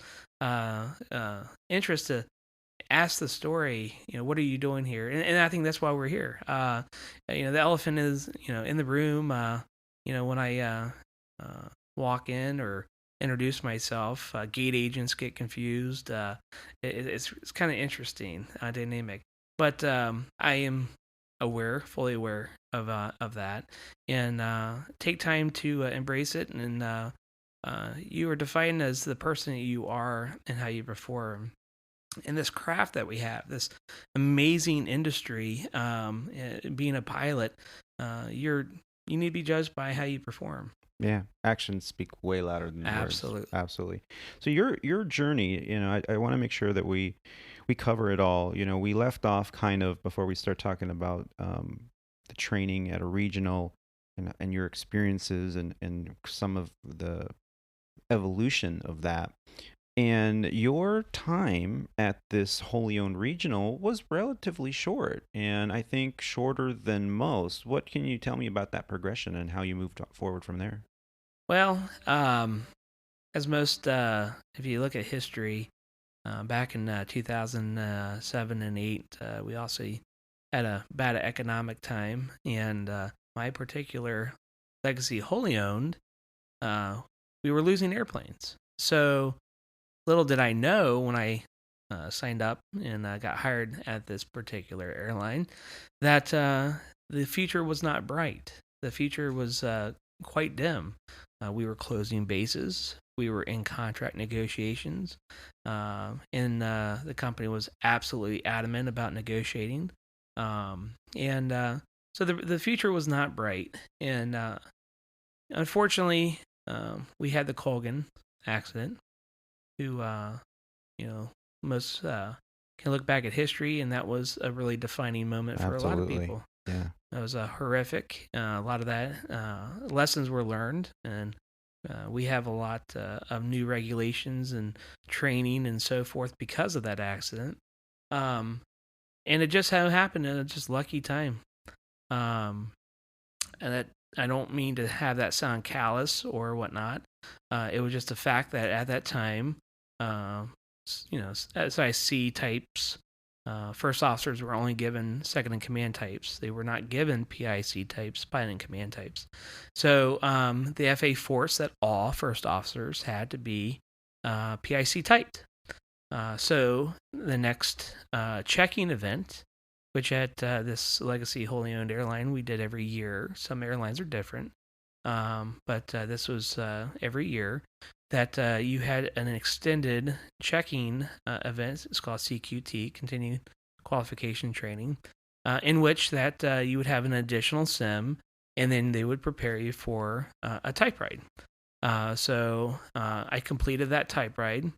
interest to ask the story, what are you doing here? And I think that's why we're here. The elephant is, in the room, when I walk in or introduce myself, gate agents get confused. It's kind of interesting dynamic. But I am fully aware of that, and take time to embrace it. And you are defined as the person that you are and how you perform in this craft that we have, this amazing industry. Being a pilot, you need to be judged by how you perform. Yeah, actions speak way louder than Absolutely. words. Absolutely. So your journey, I want to make sure that we cover it all. We left off kind of before we start talking about the training at a regional and your experiences and some of the evolution of that. And your time at this wholly owned regional was relatively short, and I think shorter than most. What can you tell me about that progression and how you moved forward from there? Well, as most, if you look at history, back in 2007 and 8, we also had a bad economic time, and my particular legacy wholly owned, uh, we were losing airplanes. So little did I know when I signed up and got hired at this particular airline that the future was not bright. The future was quite dim. We were closing bases. We were in contract negotiations, and the company was absolutely adamant about negotiating. And so the future was not bright. And unfortunately, we had the Colgan accident, who you know most can look back at history, and that was a really defining moment for a lot of Absolutely. people. Yeah. It was horrific. A lot of that lessons were learned, and we have a lot of new regulations and training and so forth because of that accident. Um, and it just so happened in a just lucky time. Um, and that, I don't mean to have that sound callous or whatnot. It was just a fact that at that time, uh, SIC types, first officers were only given second in command types. They were not given PIC types, pilot in command types. So the FA forced that all first officers had to be PIC typed. So the next checking event, which at this legacy wholly owned airline we did every year. Some airlines are different, but this was every year that you had an extended checking event. It's called CQT, Continued Qualification Training, in which that you would have an additional sim, and then they would prepare you for a type ride. So I completed that type ride,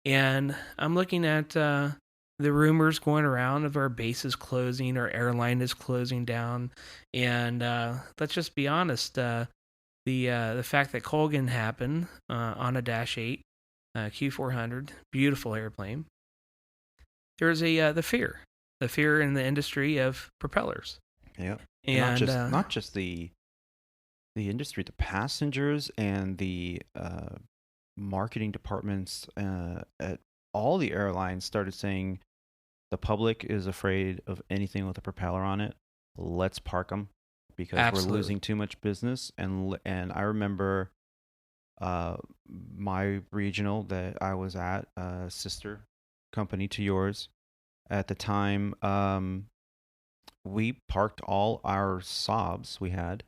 and I'm looking at the rumors going around of our base is closing, our airline is closing down, and let's just be honest. The fact that Colgan happened on a Dash 8 Q400, beautiful airplane. There's the fear in the industry of propellers, Yeah. And not and just not just the industry, the passengers and the marketing departments at all the airlines started saying the public is afraid of anything with a propeller on it. Let's park them because we're absolutely, losing too much business. And I remember uh, my regional that I was at, sister company to yours at the time. We parked all our Saabs we had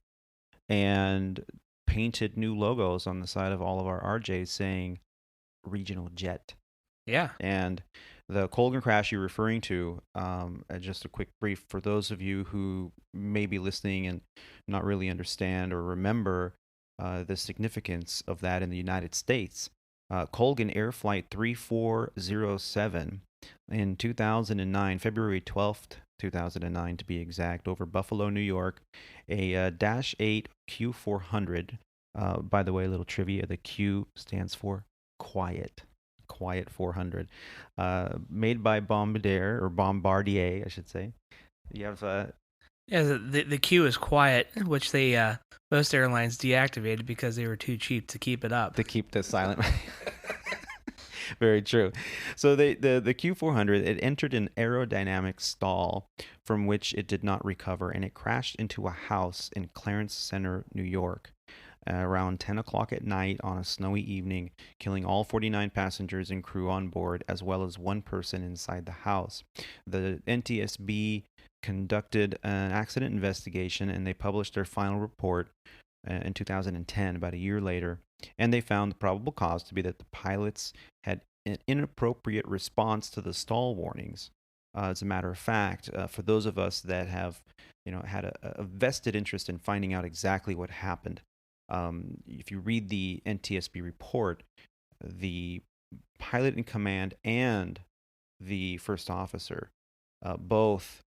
and painted new logos on the side of all of our RJs saying regional jet. yeah, And the Colgan crash you're referring to, just a quick brief for those of you who may be listening and not really understand or remember the significance of that in the United States. Colgan Air Flight 3407 in 2009, February 12th, 2009 to be exact, over Buffalo, New York, a Dash 8 Q400. By the way, a little trivia, the Q stands for quiet. Quiet 400, made by Bombardier, I should say. You have yeah. The queue is quiet, which they most airlines deactivated because they were too cheap to keep it up. to keep the silent. Very true. So the Q400, it entered an aerodynamic stall from which it did not recover, and it crashed into a house in Clarence Center, New York, around 10 o'clock at night on a snowy evening, killing all 49 passengers and crew on board, as well as one person inside the house. The NTSB conducted an accident investigation, and they published their final report in 2010, about a year later, and they found the probable cause to be that the pilots had an inappropriate response to the stall warnings. As a matter of fact, for those of us that have, had a vested interest in finding out exactly what happened, if you read the NTSB report, the pilot in command and the first officer both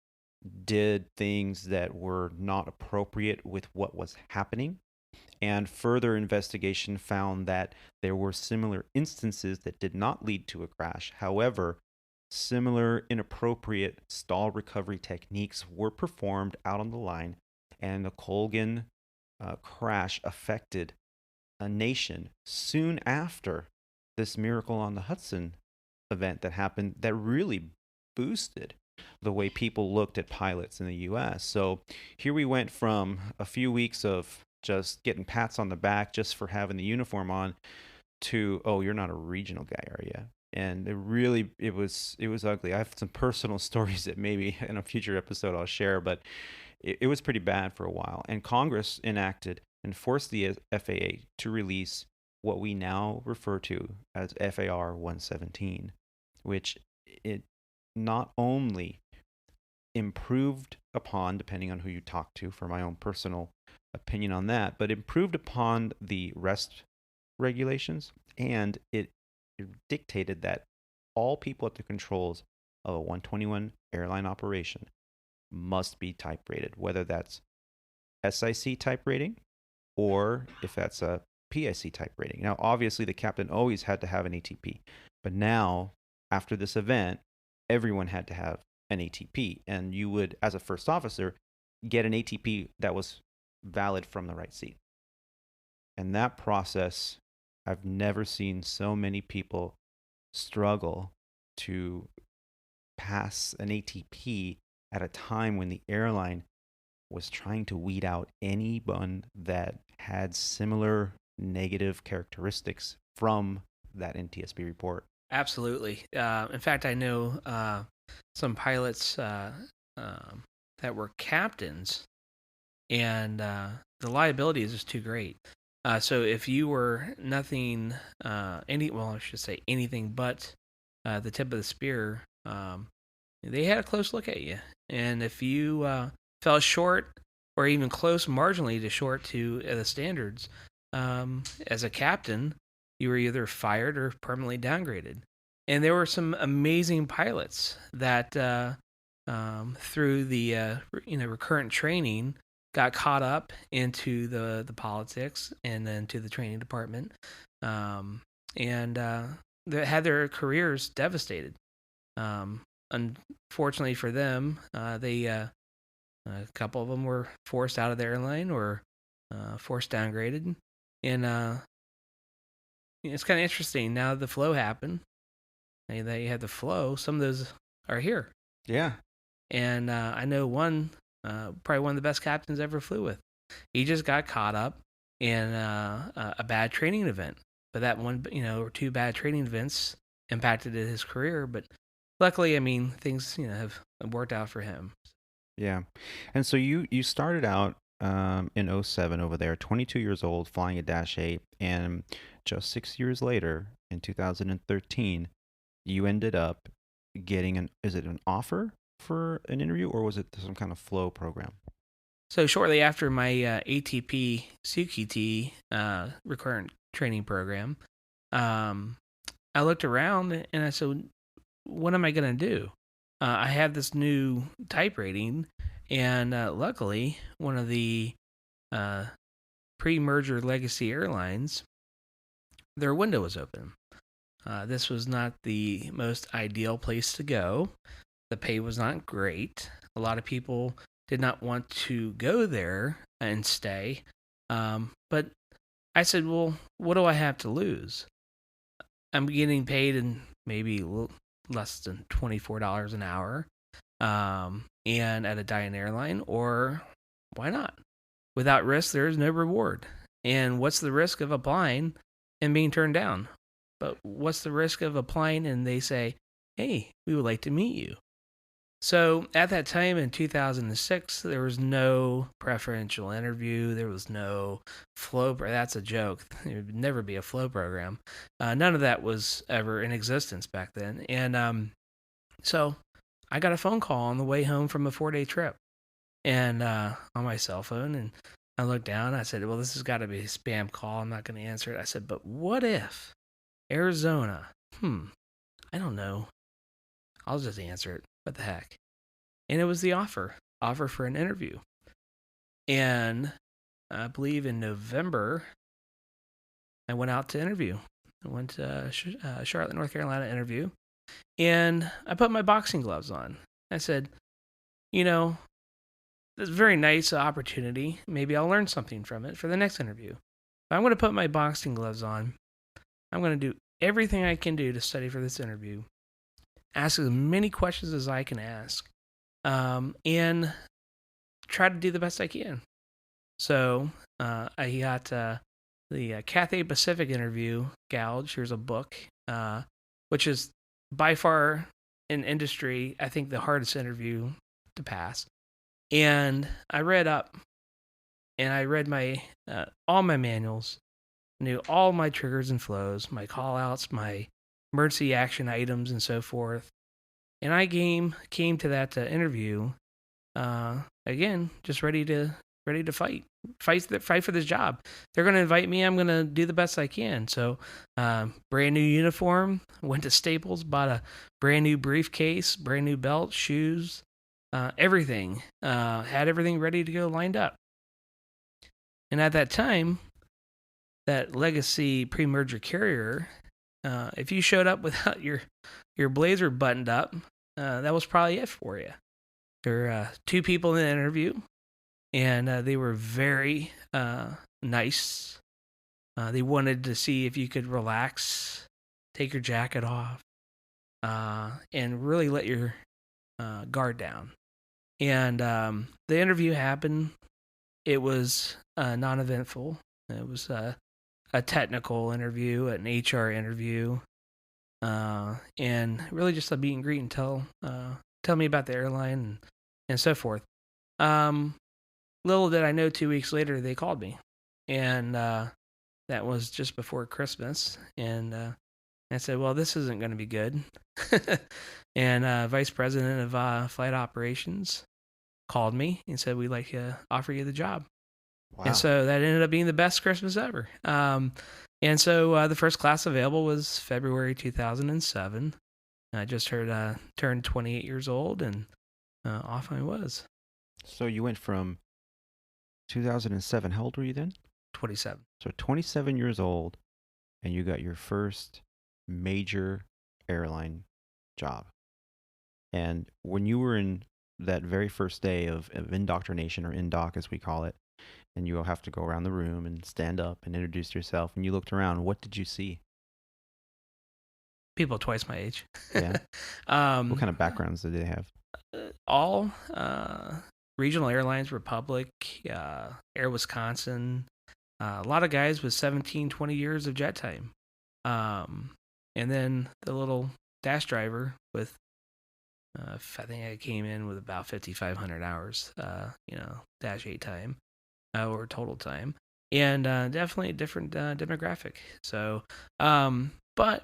did things that were not appropriate with what was happening. And further investigation found that there were similar instances that did not lead to a crash. However, similar inappropriate stall recovery techniques were performed out on the line, and the Colgan crash affected a nation soon after this Miracle on the Hudson event that happened that really boosted the way people looked at pilots in the U.S. So here we went from a few weeks of just getting pats on the back just for having the uniform on to, oh, you're not a regional guy, are you? And it was ugly. I have some personal stories that maybe in a future episode I'll share, but it was pretty bad for a while. And Congress enacted and forced the FAA to release what we now refer to as FAR 117, which it not only improved upon, depending on who you talk to, for my own personal opinion on that, but improved upon the rest regulations, and it dictated that all people at the controls of a 121 airline operation must be type rated, whether that's SIC type rating or if that's a PIC type rating. Now, obviously, the captain always had to have an ATP, but now, after this event, everyone had to have an ATP, and you would, as a first officer, get an ATP that was valid from the right seat. And that process, I've never seen so many people struggle to pass an ATP at a time when the airline was trying to weed out anyone that had similar negative characteristics from that NTSB report. Absolutely. In fact, I know some pilots that were captains, and the liability is just too great. So if you were nothing, I should say anything but the tip of the spear, they had a close look at you. And if you fell short or even close marginally to short to the standards, as a captain, you were either fired or permanently downgraded. And there were some amazing pilots that, through the recurrent training, got caught up into the politics and then to the training department, and they had their careers devastated. Unfortunately for them, a couple of them were forced out of the airline or forced downgraded, and it's kind of interesting. Now the flow happened. They had the flow. Some of those are here. Yeah. And I know one, probably one of the best captains I ever flew with. He just got caught up in a bad training event. But that one, or two bad training events impacted his career. But luckily, I mean, things, have worked out for him. Yeah. And so you started out in 2007 over there, 22 years old, flying a Dash 8. And just 6 years later, in 2013, you ended up getting an offer for an interview, or was it some kind of flow program? So shortly after my ATP CQT recurrent training program, I looked around and I said, what am I going to do? I have this new type rating, and luckily, one of the pre-merger legacy airlines, their window was open. This was not the most ideal place to go. The pay was not great. A lot of people did not want to go there and stay. But I said, well, what do I have to lose? I'm getting paid in maybe less than $24 an hour, and at a dying airline, or why not? Without risk, there is no reward. And what's the risk of applying and being turned down? But what's the risk of applying and they say, hey, we would like to meet you? So at that time in 2006, there was no preferential interview. There was no flow. That's a joke. There would never be a flow program. None of that was ever in existence back then. And so I got a phone call on the way home from a 4-day trip, and on my cell phone. And I looked down. I said, well, this has got to be a spam call. I'm not going to answer it. I said, but what if Arizona? I don't know. I'll just answer it. What the heck? And it was the offer for an interview. And I believe in November, I went out to interview. I went to Charlotte, North Carolina interview, and I put my boxing gloves on. I said, you know, it's a very nice opportunity. Maybe I'll learn something from it for the next interview. But I'm going to put my boxing gloves on. I'm going to do everything I can do to study for this interview, ask as many questions as I can ask, and try to do the best I can. So I got the Cathay Pacific interview gouge. Here's a book, which is by far in industry, I think, the hardest interview to pass. And I read up, and I read my all my manuals, knew all my triggers and flows, my call outs, my emergency action items, and so forth. And I came to that interview again, just ready to fight for this job. They're going to invite me. I'm going to do the best I can. So, brand new uniform. Went to Staples, bought a brand new briefcase, brand new belt, shoes, everything. Had everything ready to go, lined up. And at that time, that legacy pre-merger carrier, if you showed up without your blazer buttoned up, that was probably it for you. There were 2 people in the interview, and they were very nice. They wanted to see if you could relax, take your jacket off, and really let your guard down. And the interview happened. It was non-eventful. It was a technical interview, an HR interview, and really just a meet and greet and tell me about the airline and so forth. Little did I know, 2 weeks later they called me, and that was just before Christmas. And I said, "Well, this isn't going to be good." And Vice President of Flight Operations called me and said, "We'd like to offer you the job." Wow. And so that ended up being the best Christmas ever. And so the first class available was February 2007. I just turned 28 years old, and off I was. So you went from 2007. How old were you then? 27. So 27 years old, and you got your first major airline job. And when you were in that very first day of indoctrination, or indoc as we call it, and you will have to go around the room and stand up and introduce yourself, and you looked around, what did you see? People twice my age. Yeah. What kind of backgrounds did they have? All regional airlines, Republic, Air Wisconsin, a lot of guys with 17, 20 years of jet time. And then the little dash driver with, I think I came in with about 5,500 hours, dash 8 time, or total time. And definitely a different demographic. So, but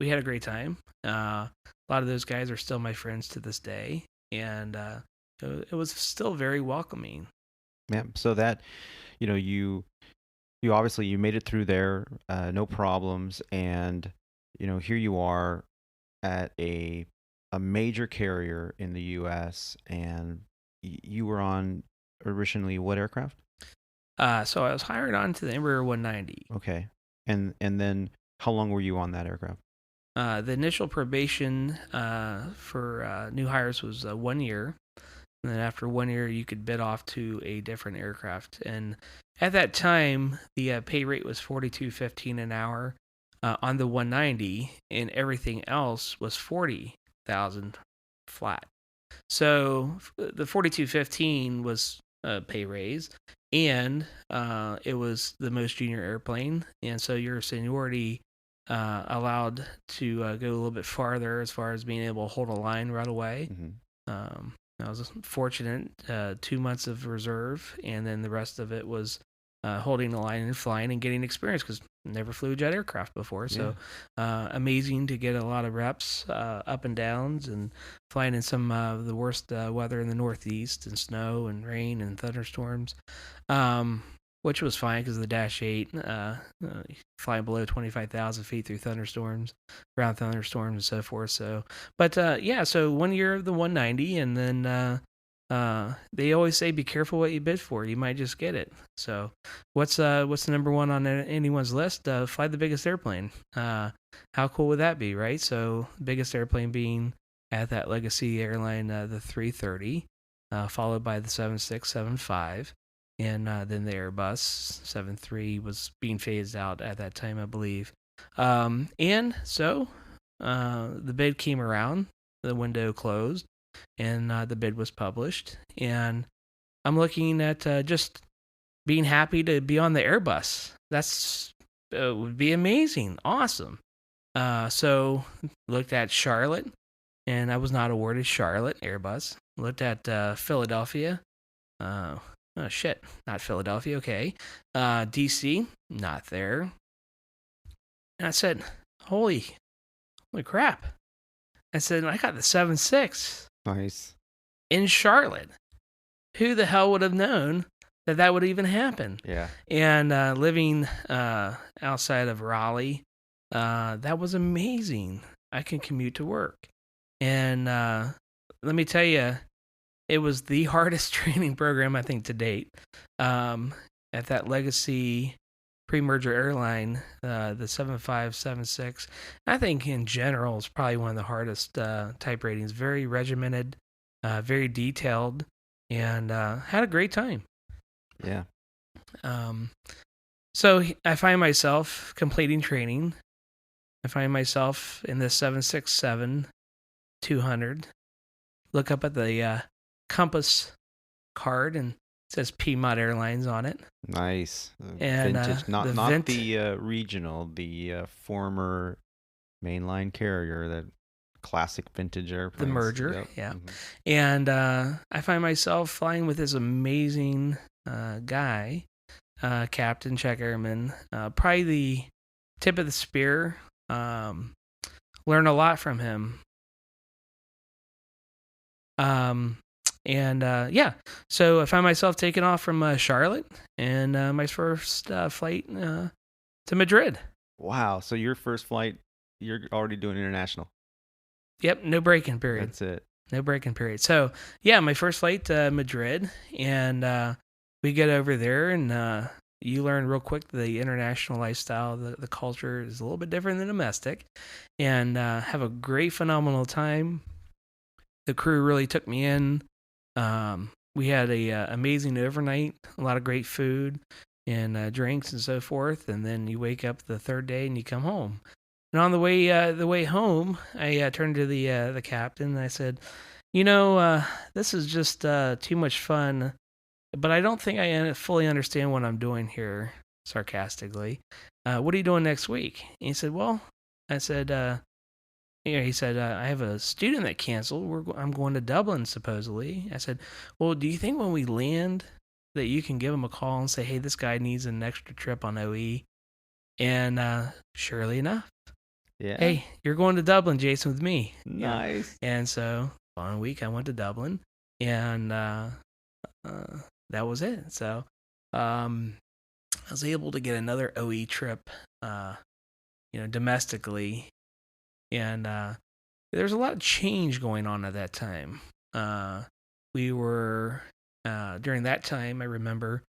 we had a great time. A lot of those guys are still my friends to this day. And it was still very welcoming. Yeah. So that, you obviously you made it through there, no problems, and here you are at a major carrier in the U.S. and you were on originally what aircraft? So I was hired on to the Embraer 190. Okay, and then how long were you on that aircraft? The initial probation for new hires was 1 year. And then after 1 year, you could bid off to a different aircraft. And at that time, the pay rate was $42.15 an hour on the 190, and everything else was $40,000 flat. So the $42.15 was a pay raise, and it was the most junior airplane, and so your seniority allowed to go a little bit farther as far as being able to hold a line right away. Mm-hmm. I was fortunate, 2 months of reserve, and then the rest of it was holding the line and flying and getting experience, because never flew a jet aircraft before. So amazing to get a lot of reps, up and downs, and flying in some of the worst weather in the Northeast, and snow and rain and thunderstorms, which was fine because of the Dash 8, flying below 25,000 feet through thunderstorms, ground thunderstorms, and so forth. So, but so 1 year of the 190, and then they always say be careful what you bid for. You might just get it. So, what's the number one on anyone's list? Fly the biggest airplane. How cool would that be, right? So, biggest airplane being at that legacy airline, the 330, followed by the 7675, and then the Airbus 73 was being phased out at that time, I believe. And so the bid came around, the window closed, and the bid was published. And I'm looking at just being happy to be on the Airbus. That's would be amazing, awesome. So looked at Charlotte, and I was not awarded Charlotte Airbus. Looked at Philadelphia. Oh shit, not Philadelphia. Okay, DC, not there. And I said, holy crap! I said, I got the 7.6. Nice. In Charlotte. Who the hell would have known that would even happen? Yeah. And living outside of Raleigh, that was amazing. I can commute to work. And let me tell you, it was the hardest training program, I think, to date. At that legacy pre-merger airline, the 7576, I think in general is probably one of the hardest type ratings. Very regimented, very detailed, and had a great time. Yeah. So I find myself completing training. I find myself in the 767-200. Look up at the compass card, and it says Piedmont Airlines on it. Nice. And vintage, not the regional, the former mainline carrier, that classic vintage airplanes. The merger, yep. yeah. Mm-hmm. And I find myself flying with this amazing guy, Captain Check Airman, probably the tip of the spear. Learn a lot from him. Yeah, so I found myself taking off from Charlotte, and my first flight to Madrid. Wow, so your first flight, you're already doing international. Yep, no break-in period. That's it. No break-in period. So, yeah, my first flight to Madrid, and we get over there, and you learn real quick the international lifestyle, the culture is a little bit different than domestic, and have a great, phenomenal time. The crew really took me in. We had a amazing overnight, a lot of great food and drinks and so forth. And then you wake up the third day and you come home. And on the way home, I turned to the captain and I said, this is just too much fun, but I don't think I fully understand what I'm doing here. Sarcastically, what are you doing next week? And he said, well, I said. He said, I have a student that canceled. I'm going to Dublin, supposedly. I said, well, do you think when we land that you can give him a call and say, hey, this guy needs an extra trip on OE? And surely enough, yeah. Hey, you're going to Dublin, Jason, with me. Nice. Yeah. And so, following week, I went to Dublin, and that was it. So I was able to get another OE trip, domestically. And there's a lot of change going on at that time. We were, during that time, I remember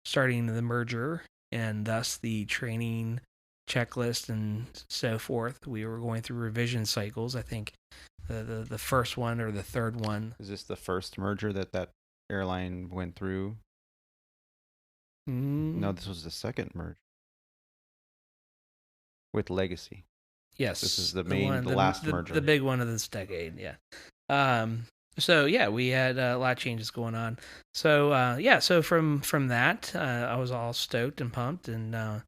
starting the merger and thus the training checklist and so forth. We were going through revision cycles. I think the first one or the third one. Is this the first merger that airline went through? No, this was the second merger with Legacy. Yes, this is the last merger, the big one of this decade. Yeah. So yeah, we had a lot of changes going on. So so from that, I was all stoked and pumped, and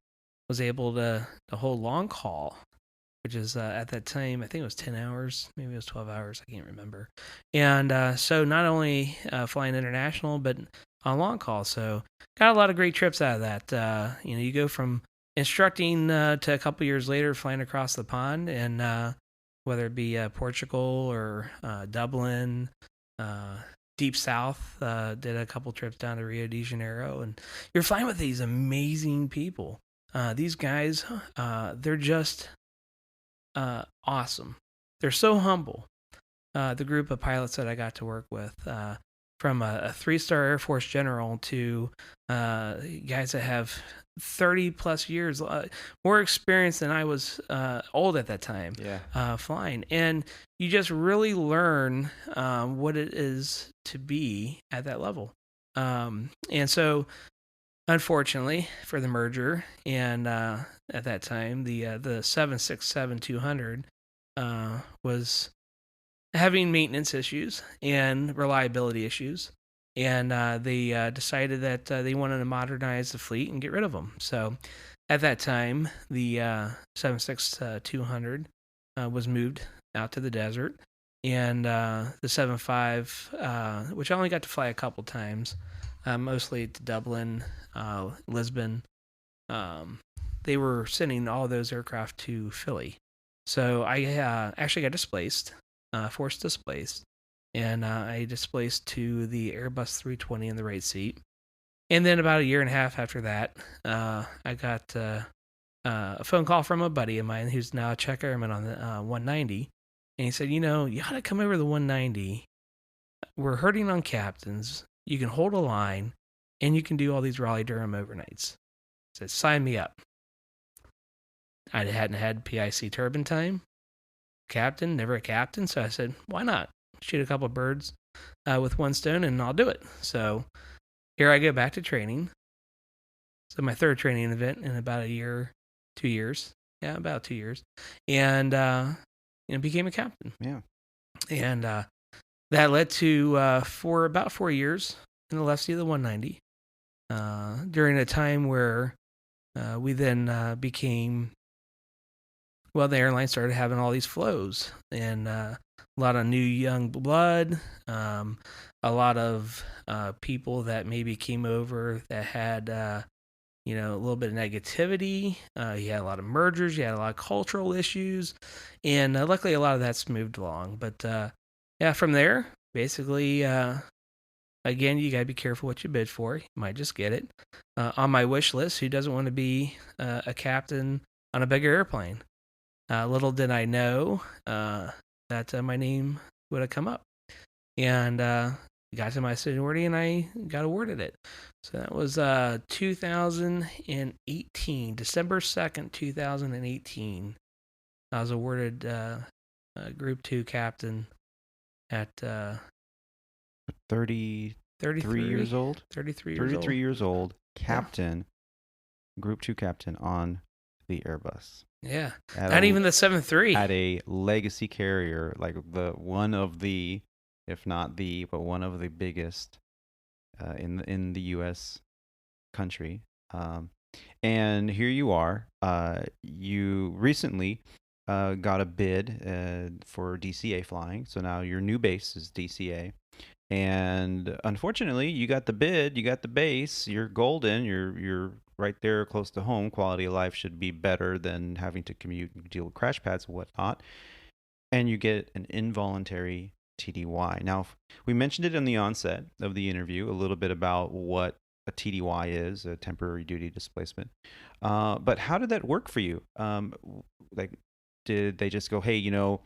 was able to hold long haul, which is at that time I think it was 10 hours, maybe it was 12 hours, I can't remember. And so not only flying international, but on long haul. So got a lot of great trips out of that. You go from instructing to a couple years later flying across the pond, and whether it be Portugal or Dublin, deep south, did a couple trips down to Rio de Janeiro, and you're flying with these amazing people. These guys, they're just awesome. They're so humble. The group of pilots that I got to work with, from a 3-star Air Force general to guys that have 30 plus years, more experience than I was old at that time, flying. And you just really learn what it is to be at that level. And so, unfortunately for the merger, and at that time, the 767-200 was having maintenance issues and reliability issues. And they decided that they wanted to modernize the fleet and get rid of them. So at that time, the 767-200 was moved out to the desert. And the 75, which I only got to fly a couple times, mostly to Dublin, Lisbon, they were sending all those aircraft to Philly. So I actually got displaced, forced displaced. And I displaced to the Airbus 320 in the right seat. And then about a year and a half after that, I got a phone call from a buddy of mine who's now a check airman on the 190. And he said, you ought to come over to the 190. We're hurting on captains. You can hold a line, and you can do all these Raleigh-Durham overnights. I said, sign me up. I hadn't had PIC turbine time. Captain, never a captain. So I said, why not? Shoot a couple of birds with one stone, and I'll do it. So here I go back to training. So my third training event in about a year, 2 years. Yeah, about 2 years. And became a captain. Yeah. And that led to for about 4 years in the left seat of the 190. During a time where we then became, the airline started having all these flows, and a lot of new young blood, a lot of people that maybe came over that had, a little bit of negativity. You had a lot of mergers. You had a lot of cultural issues. And luckily, a lot of that's moved along. But from there, basically, again, you got to be careful what you bid for. You might just get it. On my wish list, who doesn't want to be a captain on a bigger airplane? Little did I know that my name would have come up. And got to my seniority, and I got awarded it. So that was 2018, December 2nd, 2018. I was awarded Group 2 captain at 33 years old. 33 years old, captain, Group 2 captain on the Airbus. Yeah, not even the 737. At a legacy carrier, like one of the, if not the, but one of the biggest in the U.S. country. And here you are. You recently got a bid for DCA flying, so now your new base is DCA. And unfortunately, you got the bid, you got the base, you're golden, you're right there close to home. Quality of life should be better than having to commute and deal with crash pads and whatnot. And you get an involuntary TDY. Now, we mentioned it in the onset of the interview, a little bit about what a TDY is, a temporary duty displacement. But how did that work for you? Did they just go, hey, you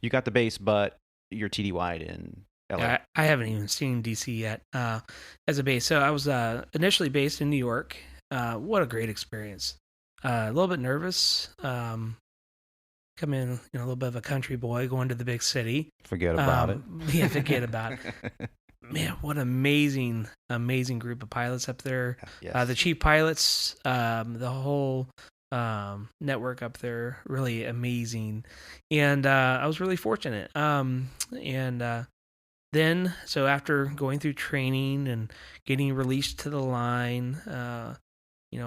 got the base, but you're TDY'd in LA? I haven't even seen DC yet as a base. So I was initially based in New York. What a great experience. A little bit nervous. Come in, a little bit of a country boy going to the big city. Forget about it. Yeah, forget about it. Man, what amazing group of pilots up there. Yes. The chief pilots, the whole network up there, really amazing. And I was really fortunate. Then, so after going through training and getting released to the line, I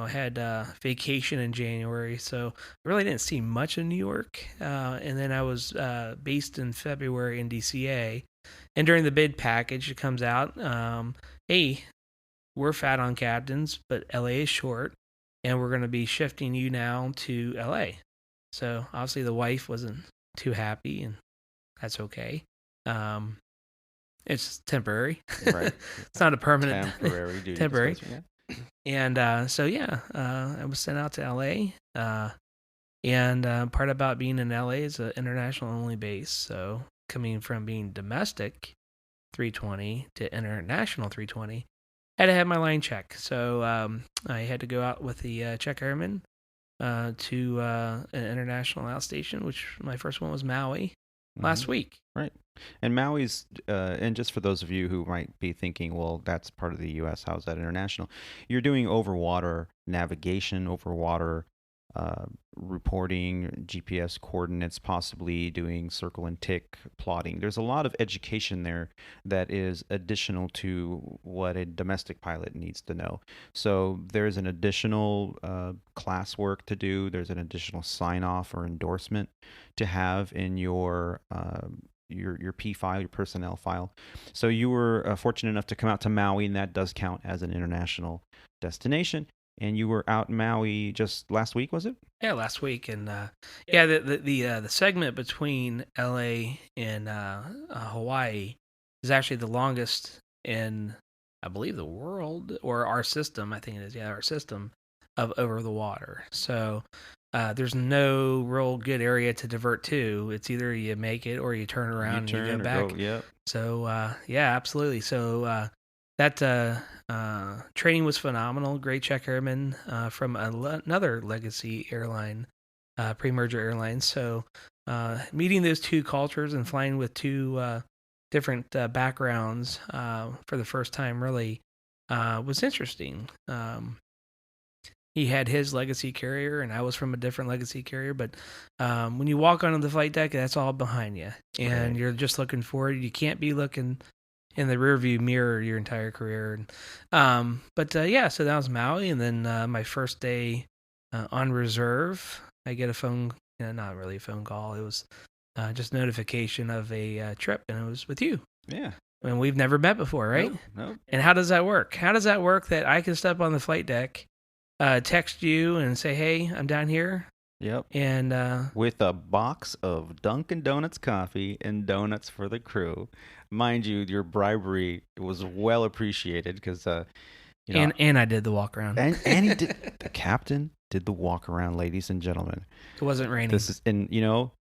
had vacation in January, so I really didn't see much in New York. And then I was based in February in DCA. And during the bid package, it comes out, hey, we're fat on captains, but LA is short, and we're going to be shifting you now to LA. So obviously the wife wasn't too happy, and that's okay. It's temporary. Right. It's not a permanent. Temporary duty. Temporary. And I was sent out to LA. And part about being in LA is an international only base. So coming from being domestic 320 to international 320, had to have my line check. So I had to go out with the check airman to an international outstation, which my first one was Maui last week. Right. And Maui's, and just for those of you who might be thinking, well, that's part of the U.S., how's that international? You're doing overwater navigation, overwater reporting, GPS coordinates, possibly doing circle and tick plotting. There's a lot of education there that is additional to what a domestic pilot needs to know. So there's an additional classwork to do. There's an additional sign off or endorsement to have in your P file, your personnel file. So you were fortunate enough to come out to Maui, and that does count as an international destination. And you were out in Maui just last week, was it? Yeah, last week, and the segment between L.A. and Hawaii is actually the longest in, I believe, the world, or our system. I think it is. Yeah, our system of over the water. So there's no real good area to divert to. It's either you make it or you turn around and you go back. Yep. So yeah, absolutely. So that training was phenomenal. Great check airman from another legacy airline, pre-merger airline. So meeting those two cultures and flying with two different backgrounds for the first time really was interesting. He had his legacy carrier, and I was from a different legacy carrier. But when you walk onto the flight deck, that's all behind you, and you're just looking forward. You can't be looking in the rearview mirror your entire career. But yeah, so that was Maui, and then my first day on reserve, I get a phone, not really a phone call. It was just notification of a trip, and it was with you. Yeah. And we've never met before, right? Nope. And how does that work? How does that work that I can step on the flight deck, text you, and say, "Hey, I'm down here." Yep. And with a box of Dunkin' Donuts coffee and donuts for the crew. Mind you, your bribery was well appreciated because, and I did the walk around. And he did. The captain did the walk around, ladies and gentlemen. It wasn't raining.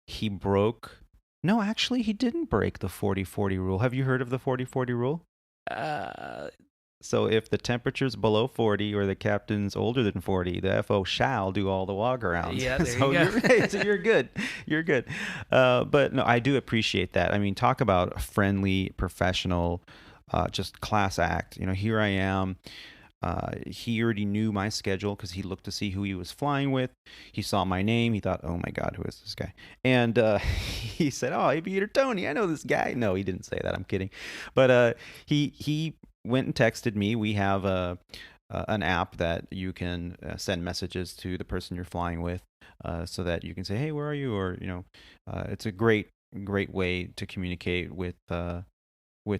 He broke. No, actually, he didn't break the 40-40 rule. Have you heard of the 40-40 rule? So if the temperature's below 40 or the captain's older than 40, the FO shall do all the walk-arounds. Yeah, there you go. So you're good. You're good. But no, I do appreciate that. I mean, talk about a friendly, professional, just class act. Here I am. He already knew my schedule because he looked to see who he was flying with. He saw my name. He thought, oh my God, who is this guy? And he said, oh, Aviator Tony, I know this guy. No, he didn't say that. I'm kidding. But he went and texted me. We have an app that you can send messages to the person you're flying with so that you can say, hey, where are you? Or, it's a great way to communicate with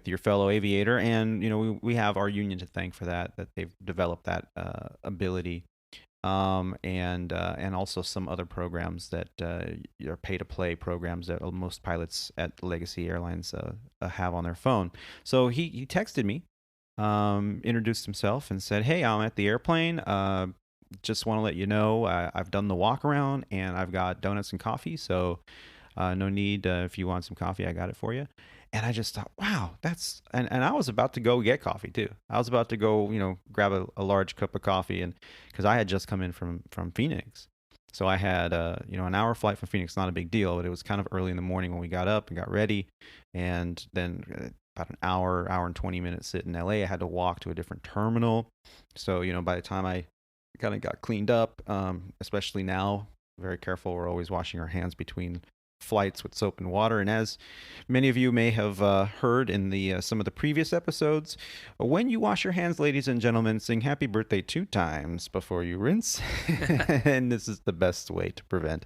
your fellow aviator. And, we have our union to thank for that they've developed that ability. And also some other programs that are pay-to-play programs that most pilots at Legacy Airlines have on their phone. So he texted me, introduced himself, and said, hey, I'm at the airplane. Just want to let you know I've done the walk around, and I've got donuts and coffee, so no need. If you want some coffee, I got it for you. And I just thought, wow, that's... And I was about to go get coffee, too. I was about to go, grab a large cup of coffee, and because I had just come in from Phoenix. So I had, an hour flight from Phoenix, not a big deal, but it was kind of early in the morning when we got up and got ready. And then about an hour and 20 minutes sit in LA, I had to walk to a different terminal. So, by the time I kind of got cleaned up, especially now, very careful, we're always washing our hands between flights with soap and water. And as many of you may have heard in the some of the previous episodes, when you wash your hands, ladies and gentlemen, sing happy birthday 2 times before you rinse. And this is the best way to prevent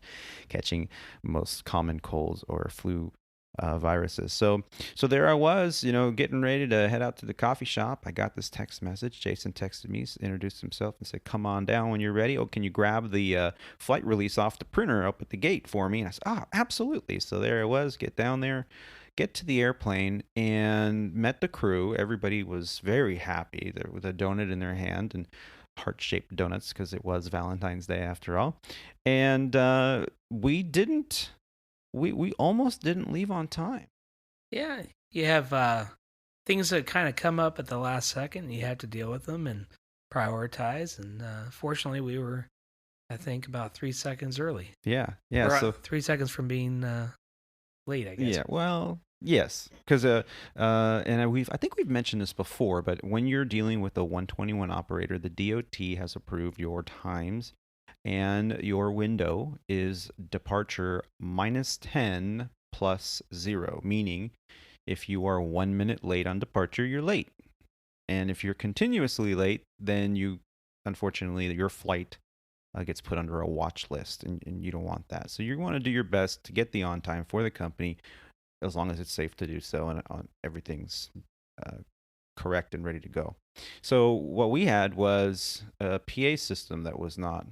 catching most common colds or flu viruses. So there I was, getting ready to head out to the coffee shop. I got this text message. Jason texted me, introduced himself, and said, come on down when you're ready. Oh, can you grab the flight release off the printer up at the gate for me? And I said, absolutely. So there I was, get down there, get to the airplane, and met the crew. Everybody was very happy there with a donut in their hand, and heart-shaped donuts because it was Valentine's Day after all. And we almost didn't leave on time. Yeah, you have things that kind of come up at the last second. You have to deal with them and prioritize. And fortunately, we were, I think, about 3 seconds early. Yeah, yeah. Or So 3 seconds from being late, I guess. yeah, well, yes, because I think we've mentioned this before, but when you're dealing with a 121 operator, the DOT has approved your times, and your window is departure -10 plus 0, meaning if you are 1 minute late on departure, you're late, and if you're continuously late, then unfortunately, your flight gets put under a watch list, and you don't want that. So you want to do your best to get the on time for the company, as long as it's safe to do so and everything's uh, correct and ready to go. So what we had was a PA system that was not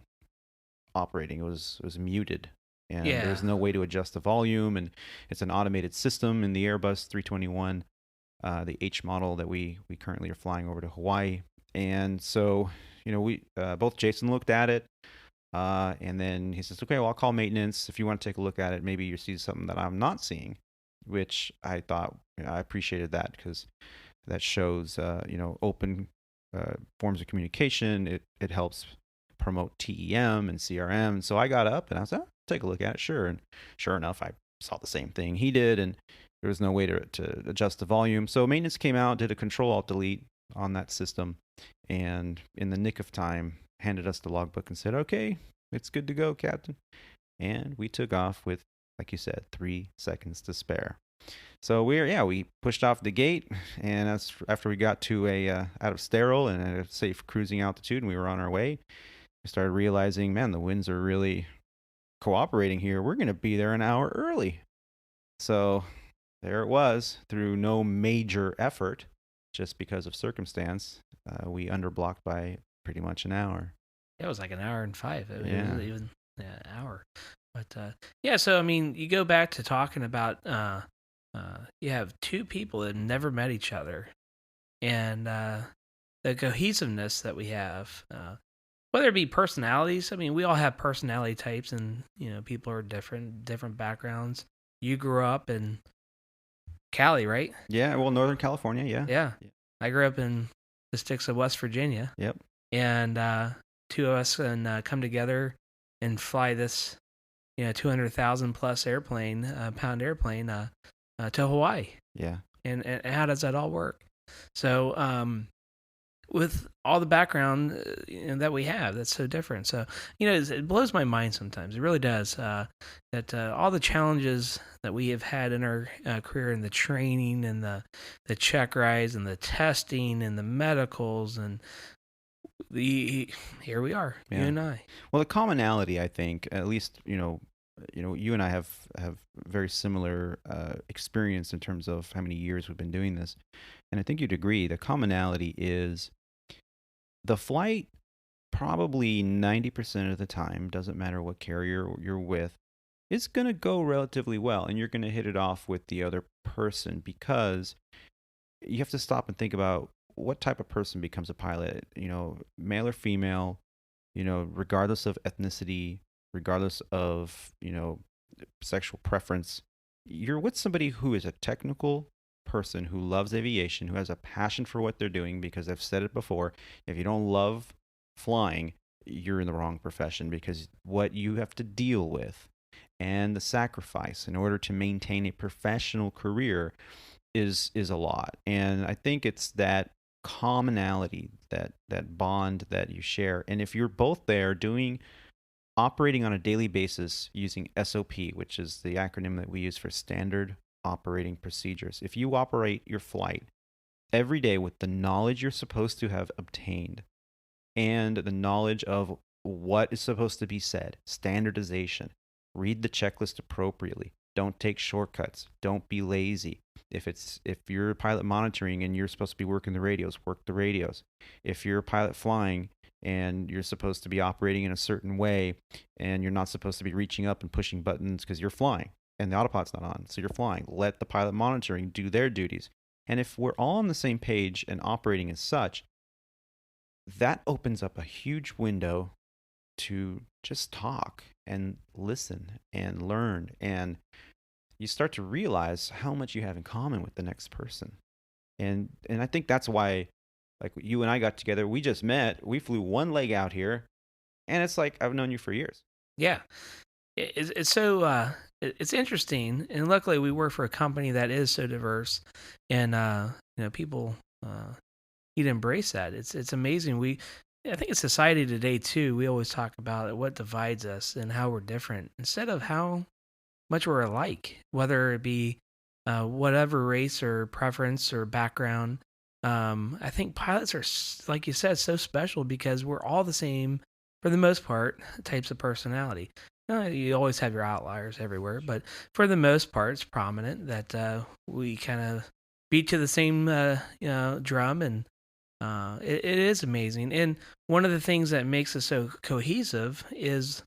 operating. It was muted, and Yeah. there's no way to adjust the volume. And it's an automated system in the Airbus 321, the H model that we currently are flying over to Hawaii. And so, we both Jason looked at it. And then he says, okay, well, I'll call maintenance. If you want to take a look at it, maybe you see something that I'm not seeing, which I thought, I appreciated that, because that shows, open forms of communication. It helps promote TEM and CRM. And so I got up and I was like, take a look at it. Sure. And sure enough, I saw the same thing he did, and there was no way to adjust the volume. So maintenance came out, did a Control-Alt-Delete on that system, and in the nick of time, handed us the logbook and said, okay, it's good to go, Captain. And we took off with, like you said, 3 seconds to spare. So we pushed off the gate, and that's after we got to a out of sterile and at a safe cruising altitude, and we were on our way. We started realizing, man, the winds are really cooperating here. We're going to be there an hour early. So there it was, through no major effort, just because of circumstance. We underblocked by pretty much an hour. It was like an hour and 5. It Yeah. wasn't even an hour. But yeah, so I mean, you go back to talking about you have two people that never met each other, and the cohesiveness that we have, whether it be personalities. I mean, we all have personality types, and people are different backgrounds. You grew up in Cali, right? Yeah, well, Northern California, yeah. Yeah. I grew up in the sticks of West Virginia. Yep. And two of us can come together and fly this 200,000 plus pound airplane to Hawaii. Yeah. And how does that all work? So with all the background that we have, that's so different. So it blows my mind sometimes. It really does. That all the challenges that we have had in our career, and the training, and the check rides, and the testing, and the medicals, and here we are, Yeah. you and I. Well, the commonality, I think, at least you and I have very similar experience in terms of how many years we've been doing this, and I think you'd agree. The commonality is the flight, probably 90% of the time, doesn't matter what carrier you're with, is going to go relatively well, and you're going to hit it off with the other person, because you have to stop and think about what type of person becomes a pilot, male or female, regardless of ethnicity, regardless of, sexual preference. You're with somebody who is a technical person, who loves aviation, who has a passion for what they're doing, because I've said it before, if you don't love flying, you're in the wrong profession, because what you have to deal with and the sacrifice in order to maintain a professional career is a lot. And I think it's that commonality, that bond that you share. And if you're both there operating on a daily basis using SOP, which is the acronym that we use for Standard Operating Procedures, if you operate your flight every day with the knowledge you're supposed to have obtained, and the knowledge of what is supposed to be said, standardization, read the checklist appropriately, don't take shortcuts, don't be lazy. If you're pilot monitoring and you're supposed to be working the radios, work the radios. If you're a pilot flying and you're supposed to be operating in a certain way, and you're not supposed to be reaching up and pushing buttons because you're flying and the autopilot's not on, so you're flying, let the pilot monitoring do their duties. And if we're all on the same page and operating as such, that opens up a huge window to just talk and listen and learn, and you start to realize how much you have in common with the next person. And I think that's why, like, you and I got together. We just met. We flew one leg out here, and it's like I've known you for years. Yeah, it's so it's interesting, and luckily we work for a company that is so diverse, and people need to embrace that. It's amazing. I think in society today too, we always talk about what divides us and how we're different instead of how much we're alike, whether it be whatever race or preference or background. I think pilots are, like you said, so special because we're all the same for the most part types of personality. You always have your outliers everywhere, but for the most part, it's prominent that we kind of beat to the same drum, and it is amazing. And one of the things that makes us so cohesive is,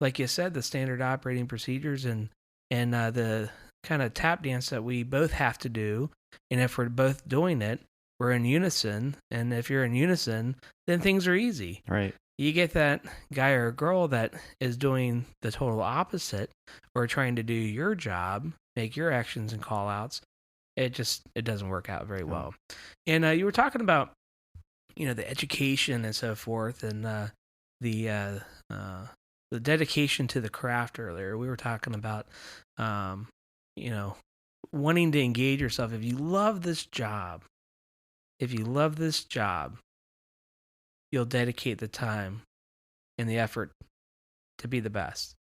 like you said, the standard operating procedures and the kind of tap dance that we both have to do. And if we're both doing it, we're in unison. And if you're in unison, then things are easy. Right. You get that guy or girl that is doing the total opposite or trying to do your job, make your actions and call outs. It doesn't work out very well. And you were talking about, the education and so forth, and the dedication to the craft earlier. We were talking about, wanting to engage yourself. If you love this job, you'll dedicate the time and the effort to be the best.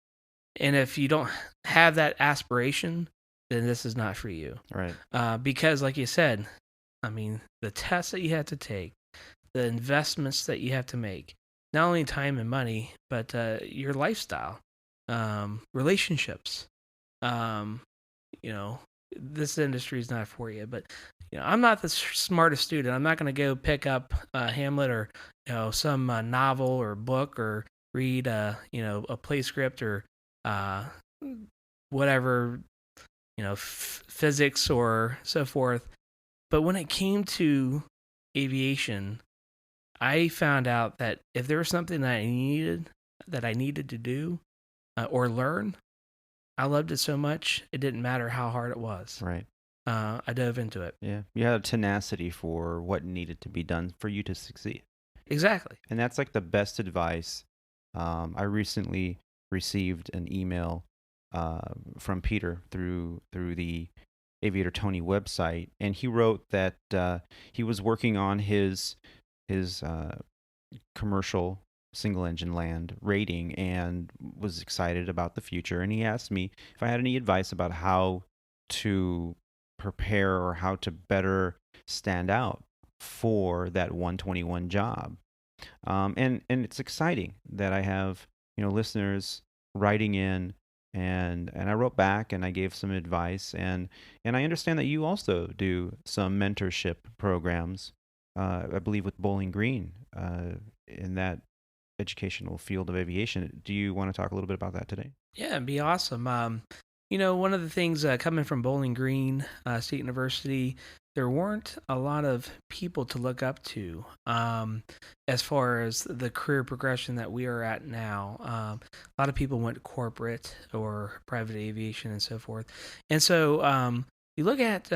And if you don't have that aspiration, then this is not for you. Right. Because, like you said, the tests that you have to take, the investments that you have to make, not only time and money, but your lifestyle, relationships. This industry is not for you. But I'm not the smartest student. I'm not going to go pick up Hamlet or some novel or book or read a play script or whatever, physics or so forth. But when it came to aviation, I found out that if there was something that I needed to do or learn, I loved it so much it didn't matter how hard it was. Right. I dove into it. Yeah, you had a tenacity for what needed to be done for you to succeed. Exactly. And that's like the best advice. I recently received an email from Peter through the Aviator Tony website, and he wrote that he was working on his commercial single engine land rating and was excited about the future. And he asked me if I had any advice about how to prepare or how to better stand out for that 121 job. And it's exciting that I have listeners writing in, and I wrote back and I gave some advice, and I understand that you also do some mentorship programs, I believe with Bowling Green, in that educational field of aviation. Do you want to talk a little bit about that today? Yeah, it'd be awesome. One of the things coming from Bowling Green State University, there weren't a lot of people to look up to as far as the career progression that we are at now. A lot of people went corporate or private aviation and so forth. And so you look at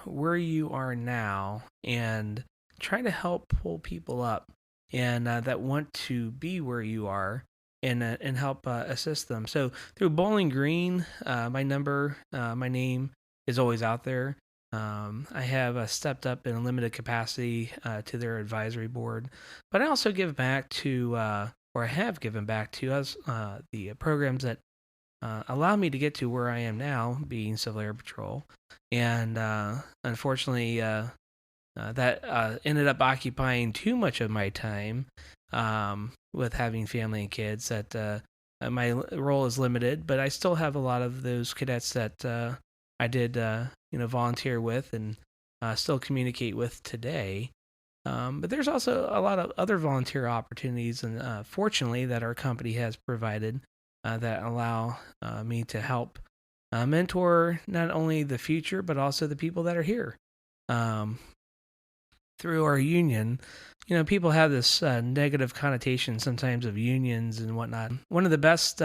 where you are now and try to help pull people up and that want to be where you are and help assist them. So through Bowling Green, my name is always out there. I have stepped up in a limited capacity to their advisory board, but I also give back to, or I have given back to us, the programs that allow me to get to where I am now, being Civil Air Patrol. And unfortunately, that ended up occupying too much of my time with having family and kids. That my role is limited, but I still have a lot of those cadets that I did volunteer with and still communicate with today. But there's also a lot of other volunteer opportunities, and fortunately, that our company has provided that allow me to help mentor not only the future but also the people that are here. Through our union, people have this negative connotation sometimes of unions and whatnot. One of the best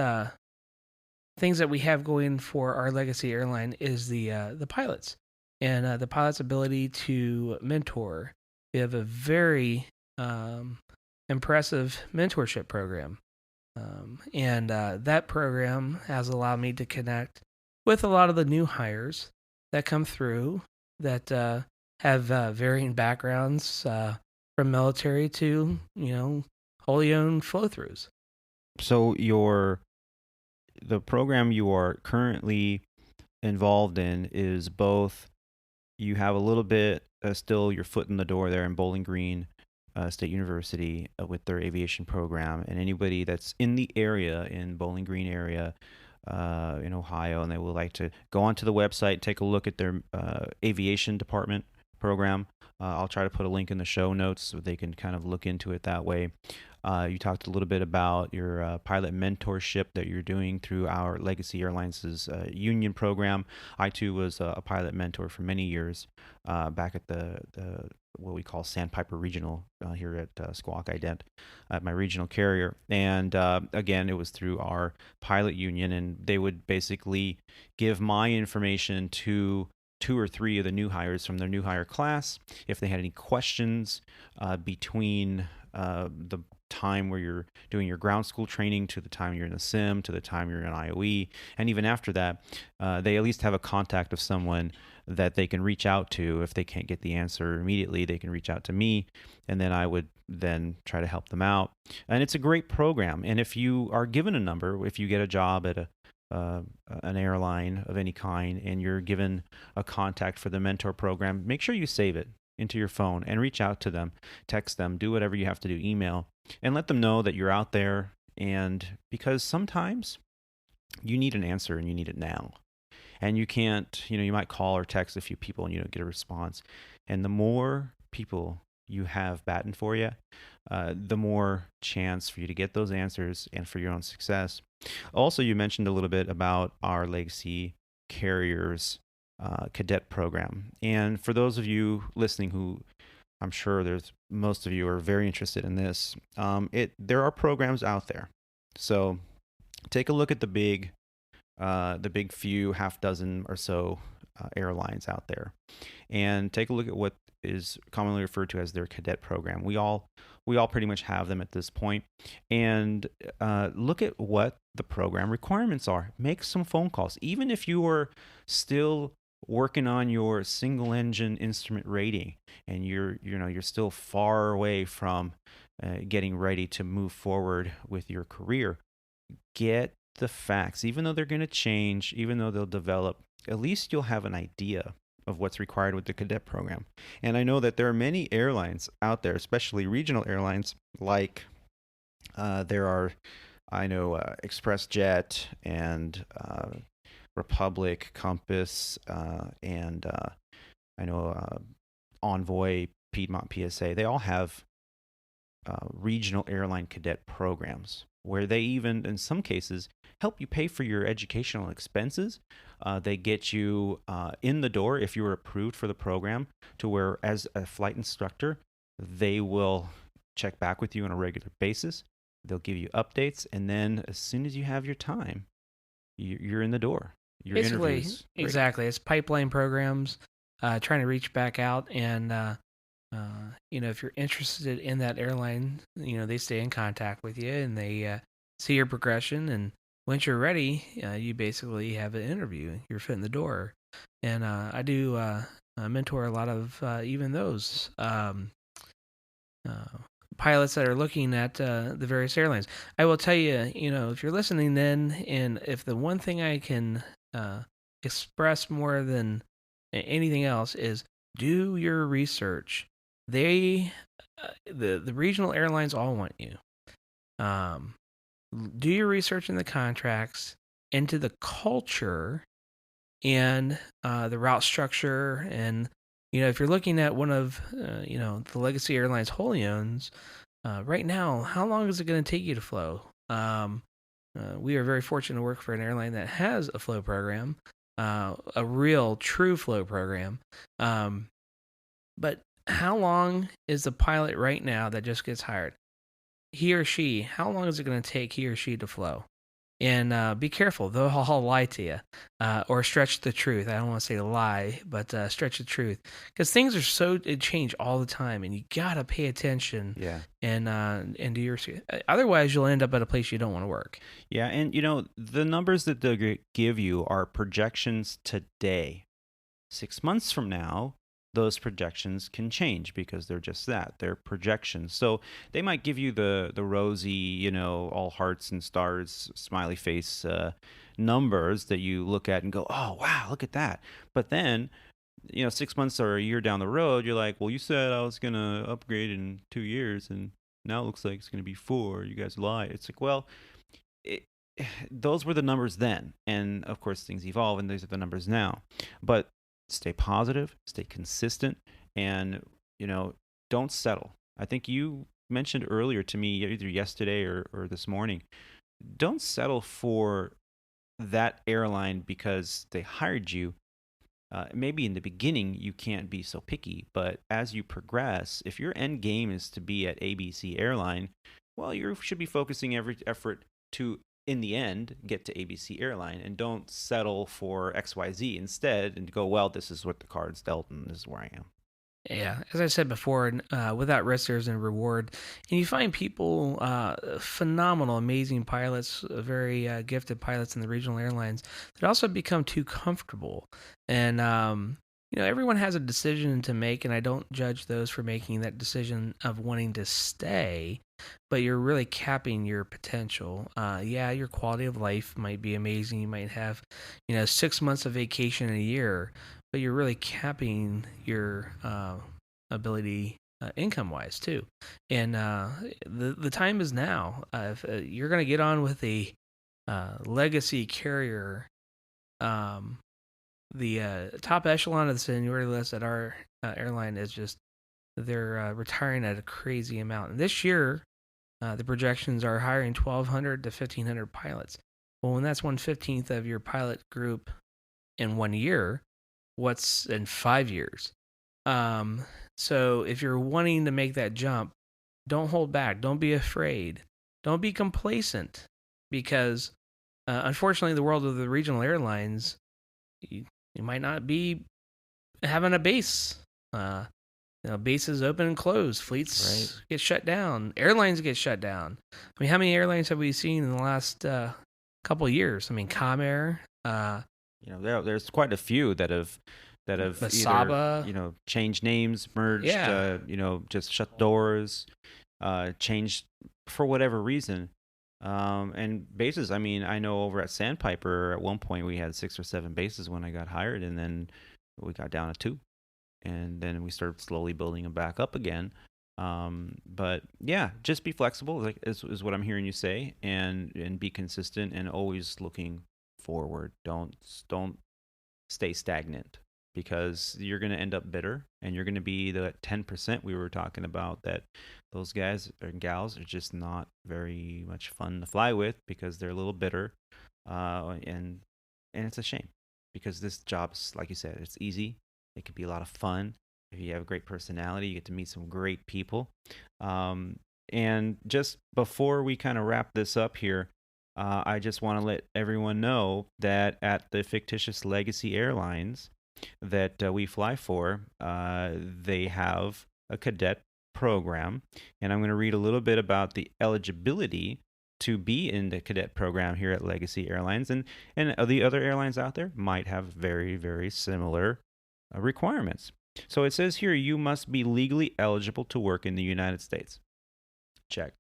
things that we have going for our legacy airline is the pilots. and the pilot's ability to mentor. We have a very impressive mentorship program. And that program has allowed me to connect with a lot of the new hires that come through that have varying backgrounds from military to, wholly owned flow throughs. So the program you are currently involved in is both, you have a little bit still your foot in the door there in Bowling Green State University with their aviation program, and anybody that's in the area, in Bowling Green area in Ohio, and they would like to go onto the website, take a look at their aviation department program. I'll try to put a link in the show notes so they can kind of look into it that way. You talked a little bit about your pilot mentorship that you're doing through our Legacy Airlines' union program. I too was a pilot mentor for many years back at the what we call Sandpiper Regional here at Squawk Ident, at my regional carrier. And again, it was through our pilot union, and they would basically give my information to 2 or 3 of the new hires from their new hire class if they had any questions between the time where you're doing your ground school training to the time you're in the sim to the time you're in IOE, and even after that, they at least have a contact of someone that they can reach out to. If they can't get the answer immediately, they can reach out to me, and then I would then try to help them out. And it's a great program. And if you are given a number, if you get a job at an airline of any kind and you're given a contact for the mentor program, make sure you save it into your phone and reach out to them, text them, do whatever you have to do, email, and let them know that you're out there. And because sometimes you need an answer and you need it now, and you can't, you might call or text a few people and you don't get a response. And the more people you have batting for you, the more chance for you to get those answers and for your own success. Also, you mentioned a little bit about our Legacy Carriers cadet program. And for those of you listening who, I'm sure most of you are very interested in this, there are programs out there. So take a look at the big few half dozen or so airlines out there, and take a look at what is commonly referred to as their cadet program. We all pretty much have them at this point, and look at what the program requirements are. Make some phone calls, even if you are still working on your single engine instrument rating and you're still far away from getting ready to move forward with your career. Get the facts, even though they're going to change, even though they'll develop. At least you'll have an idea of what's required with the cadet program. And I know that there are many airlines out there, especially regional airlines, like there are, I know, ExpressJet and Republic, Compass, and I know Envoy, Piedmont PSA. They all have regional airline cadet programs where they even, in some cases, help you pay for your educational expenses. They get you in the door if you were approved for the program, to where as a flight instructor, they will check back with you on a regular basis. They'll give you updates, and then as soon as you have your time, you're in the door. Your Basically, interviews. exactly. It's pipeline programs, trying to reach back out, and if you're interested in that airline, they stay in contact with you and they see your progression. And once you're ready, you basically have an interview. You're fit in the door. And I do mentor a lot of even those pilots that are looking at the various airlines. I will tell you, if you're listening then, and if the one thing I can express more than anything else is do your research. The regional airlines all want you. Do your research in the contracts, into the culture, and the route structure. And if you're looking at one of the Legacy Airlines wholly owns, right now, how long is it going to take you to flow? We are very fortunate to work for an airline that has a flow program, a real true flow program. But how long is the pilot right now that just gets hired? He or she, how long is it going to take he or she to flow? And be careful; they'll all lie to you, or stretch the truth. I don't want to say lie, but stretch the truth, because things are it change all the time, and you gotta pay attention. Yeah. And do your. Otherwise, you'll end up at a place you don't want to work. Yeah, and the numbers that they give you are projections today. 6 months from now, those projections can change because they're just that. They're projections. So they might give you the rosy, all hearts and stars, smiley face numbers that you look at and go, oh, wow, look at that. But then, 6 months or a year down the road, you're like, well, you said I was going to upgrade in 2 years, and now it looks like it's going to be 4. You guys lied. It's like, well, it, those were the numbers then. And of course, things evolve, and these are the numbers now. But stay positive, stay consistent, and don't settle. I think you mentioned earlier to me, either yesterday or this morning, don't settle for that airline because they hired you. Maybe in the beginning you can't be so picky, but as you progress, if your end game is to be at ABC Airline, well, you should be focusing every effort to, in the end, get to ABC Airline, and don't settle for XYZ instead and go, well, this is what the card's dealt and this is where I am. Yeah, as I said before, without risk, there's a reward. And you find people, phenomenal, amazing pilots, very gifted pilots in the regional airlines that also become too comfortable. And, everyone has a decision to make, and I don't judge those for making that decision of wanting to stay, but you're really capping your potential. Your quality of life might be amazing. You might have, 6 months of vacation a year, but you're really capping your ability income wise too. And the time is now. If you're going to get on with a legacy carrier, the top echelon of the seniority list at our airline is just, they're retiring at a crazy amount. And this year, the projections are hiring 1,200 to 1,500 pilots. Well, when that's 1/15 of your pilot group in 1 year, what's in 5 years? So if you're wanting to make that jump, don't hold back. Don't be afraid. Don't be complacent, because unfortunately, the world of the regional airlines, you might not be having a base. Bases open and close. Fleets get shut down. Airlines get shut down. I mean, how many airlines have we seen in the last couple of years? I mean, Comair. There's quite a few that have Masaba. either changed names, merged, just shut doors, changed for whatever reason. And bases, I mean, I know over at Sandpiper at one point we had 6 or 7 bases when I got hired, and then we got down to 2, and then we started slowly building them back up again. But yeah, just be flexible, like is what I'm hearing you say, and be consistent and always looking forward. Don't stay stagnant, because you're going to end up bitter, and you're going to be the 10% we were talking about, that those guys and gals are just not very much fun to fly with because they're a little bitter, and it's a shame, because this job's, like you said, it's easy. It can be a lot of fun. If you have a great personality, you get to meet some great people. And just before we kind of wrap this up here, I just want to let everyone know that at the fictitious Legacy Airlines that we fly for, they have a cadet program, and I'm going to read a little bit about the eligibility to be in the cadet program here at Legacy Airlines, and the other airlines out there might have very, very similar requirements. So it says here, you must be legally eligible to work in the United States. Check.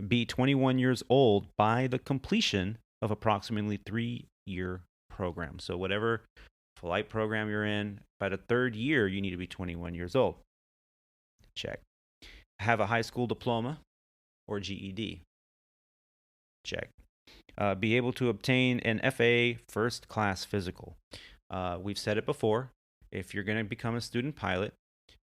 Be 21 years old by the completion of approximately 3-year program. So whatever flight program you're in, by the 3rd year, you need to be 21 years old. Check. Have a high school diploma or GED. Check. Be able to obtain an FAA first class physical. We've said it before. If you're going to become a student pilot,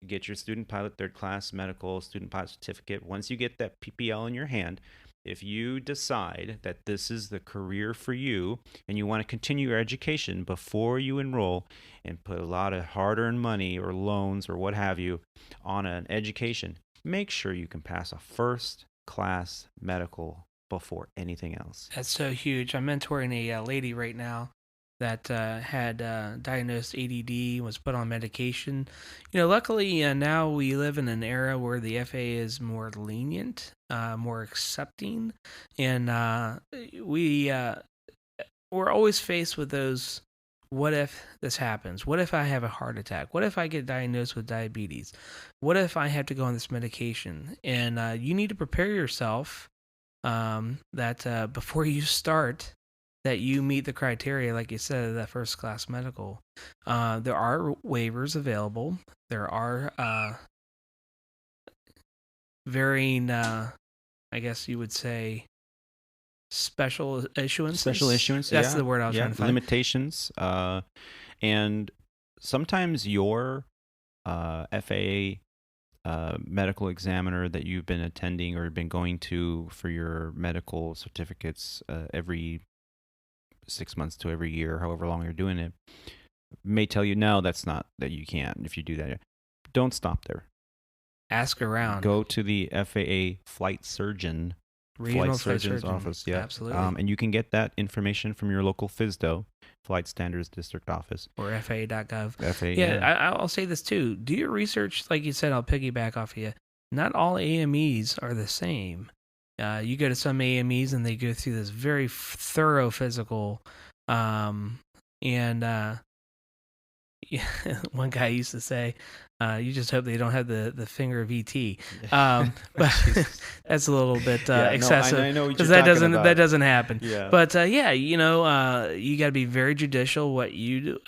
get your student pilot 3rd class medical student pilot certificate. Once you get that PPL in your hand, if you decide that this is the career for you and you want to continue your education before you enroll and put a lot of hard-earned money or loans or what have you on an education, make sure you can pass a first class medical before anything else. That's so huge. I'm mentoring a lady right now that had diagnosed ADD, was put on medication. Luckily now we live in an era where the FAA is more lenient, more accepting, and we're always faced with those. What if this happens? What if I have a heart attack? What if I get diagnosed with diabetes? What if I have to go on this medication? And you need to prepare yourself that before you start, that you meet the criteria, like you said, of that first class medical. There are waivers available. There are varying, I guess you would say, special issuances. Special issuance, That's the word I was trying to find. Limitations, and sometimes your FAA medical examiner that you've been attending or been going to for your medical certificates every 6 months to every year, however long you're doing it, may tell you, no, that's not, that you can't. If you do that, don't stop there. Ask around. Go to the FAA flight surgeon. Regional flight surgeon's office, yeah. Absolutely. And you can get that information from your local FSDO, Flight Standards District Office. Or FAA.gov. FAA, yeah. I'll say this too. Do your research, like you said, I'll piggyback off of you. Not all AMEs are the same. You go to some AMEs and they go through this very thorough physical, and one guy used to say, you just hope they don't have the finger of ET. But that's a little bit excessive, because that doesn't happen. Yeah. But you got to be very judicial what you do.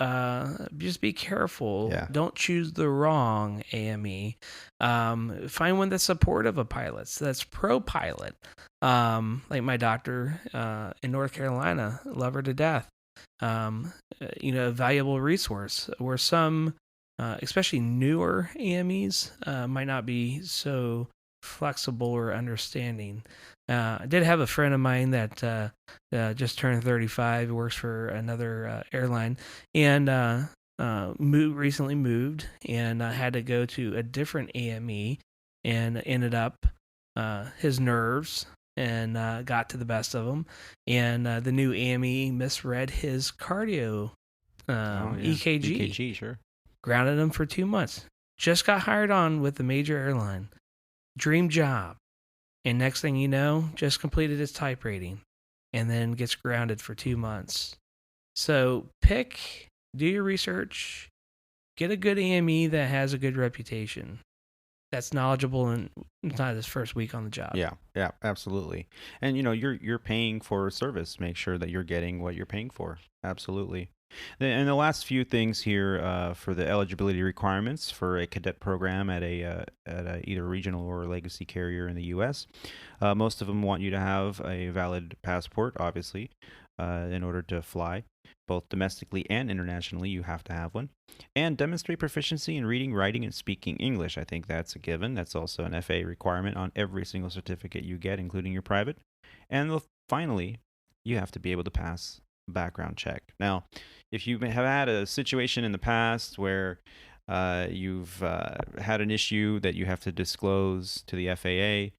Just be careful. Yeah. Don't choose the wrong AME. Find one that's supportive of pilots, that's pro pilot. Like my doctor in North Carolina, love her to death. A valuable resource where some, especially newer AMEs, might not be so flexible or understanding. I did have a friend of mine that just turned 35, works for another airline, and recently moved and had to go to a different AME, and ended up his nerves and got to the best of them. And the new AME misread his cardio EKG. EKG, sure. Grounded him for 2 months. Just got hired on with a major airline. Dream job. And next thing you know, just completed his type rating. And then gets grounded for 2 months. So do your research. Get a good AME that has a good reputation, that's knowledgeable, and it's not his first week on the job. Yeah, absolutely. And you're paying for service. Make sure that you're getting what you're paying for. Absolutely. And the last few things here for the eligibility requirements for a cadet program at a either regional or legacy carrier in the U.S. Most of them want you to have a valid passport, obviously, in order to fly. Both domestically and internationally, you have to have one. And demonstrate proficiency in reading, writing, and speaking English. I think that's a given. That's also an FAA requirement on every single certificate you get, including your private. And finally, you have to be able to pass a background check. Now, if you have had a situation in the past where you've had an issue that you have to disclose to the FAA,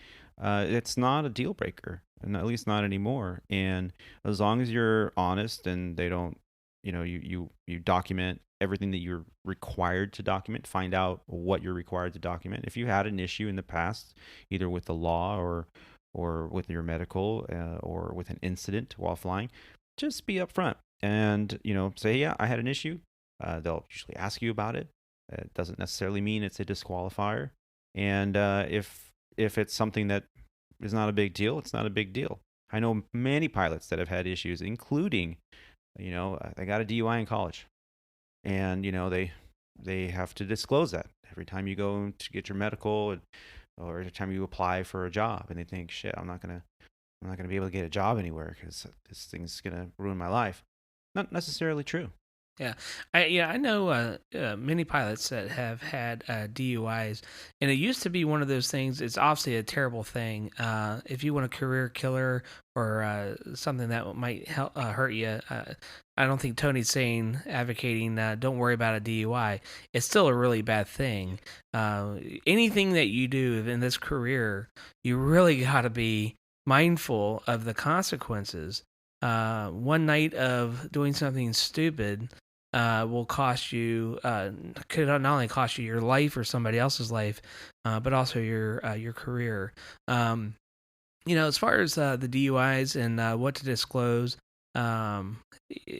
it's not a deal breaker, and at least not anymore. And as long as you're honest and they don't, you document everything that you're required to document, find out what you're required to document. If you had an issue in the past, either with the law or with your medical or with an incident while flying, just be upfront and say, yeah, I had an issue. They'll usually ask you about it. It doesn't necessarily mean it's a disqualifier. And if it's something that is not a big deal, it's not a big deal. I know many pilots that have had issues, including, they got a DUI in college, and they have to disclose that every time you go to get your medical, or every time you apply for a job, and they think, shit, I'm not gonna be able to get a job anywhere because this thing's gonna ruin my life. Not necessarily true. Yeah, I know many pilots that have had DUIs, and it used to be one of those things. It's obviously a terrible thing. If you want a career killer or something that might hurt you, I don't think Tony's advocating don't worry about a DUI. It's still a really bad thing. Anything that you do in this career, you really got to be mindful of the consequences. One night of doing something stupid will cost you, could not only cost you your life or somebody else's life, but also your career. Um, as far as the DUIs and what to disclose, um,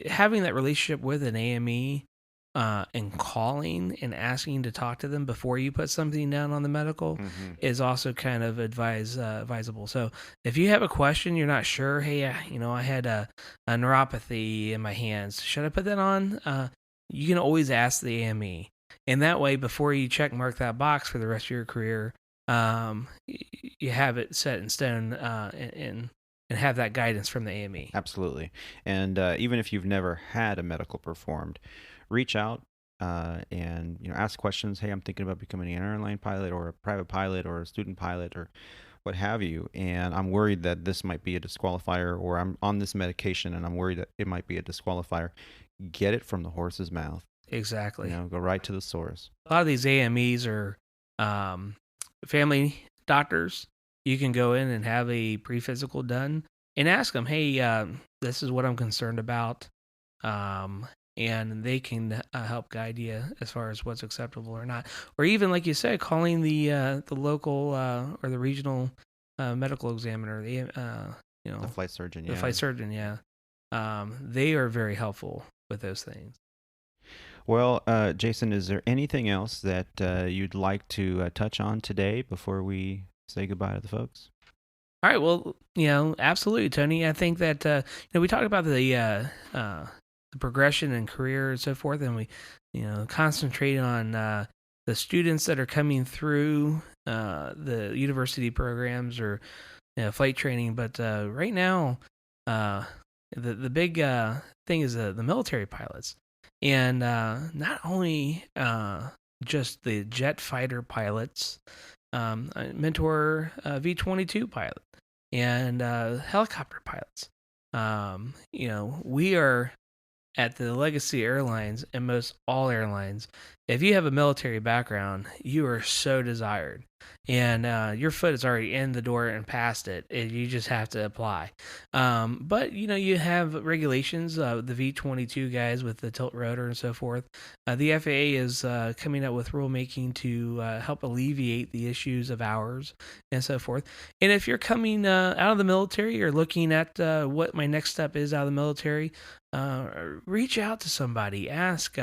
having that relationship with an AME and calling and asking to talk to them before you put something down on the medical is also kind of advisable. So if you have a question, you're not sure, hey, I had a neuropathy in my hands. Should I put that on? You can always ask the AME. And that way, before you check mark that box for the rest of your career, you have it set in stone and have that guidance from the AME. Absolutely. And even if you've never had a medical performed, reach out and ask questions. Hey, I'm thinking about becoming an airline pilot or a private pilot or a student pilot or what have you. And I'm worried that this might be a disqualifier, or I'm on this medication and I'm worried that it might be a disqualifier. Get it from the horse's mouth. Exactly. Go right to the source. A lot of these AMEs are family doctors. You can go in and have a pre-physical done and ask them, hey, this is what I'm concerned about. And they can help guide you as far as what's acceptable or not. Or even, like you said, calling the local or the regional medical examiner, the flight surgeon. The flight surgeon, yeah. They are very helpful with those things. Well, Jason, is there anything else that you'd like to touch on today before we say goodbye to the folks? All right. Well, absolutely, Tony. I think that we talked about the progression in career and so forth, and we concentrate on the students that are coming through the university programs or flight training. But right now, the big thing is the military pilots. And not only just the jet fighter pilots, I mentor V-22 pilot and helicopter pilots. We are at the Legacy Airlines and most all airlines. If you have a military background, you are so desired. And your foot is already in the door and past it. You just have to apply. But, you have regulations, the V-22 guys with the tilt rotor and so forth. The FAA is coming up with rulemaking to help alleviate the issues of hours and so forth. And if you're coming out of the military or looking at what my next step is out of the military, reach out to somebody. Ask.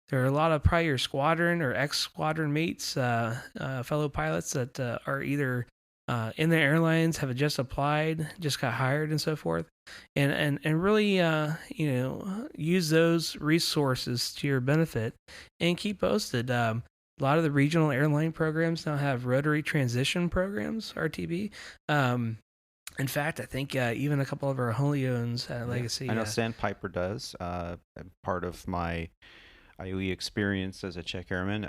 There are a lot of probably your squadron or ex-squadron mates, fellow pilots that are either in the airlines, have just applied, just got hired, and so forth, and really, use those resources to your benefit and keep posted. A lot of the regional airline programs now have rotary transition programs, RTB. In fact, I think even a couple of our wholly owns Legacy. I know Sandpiper does. Part of my IOE experience as a Czech airman,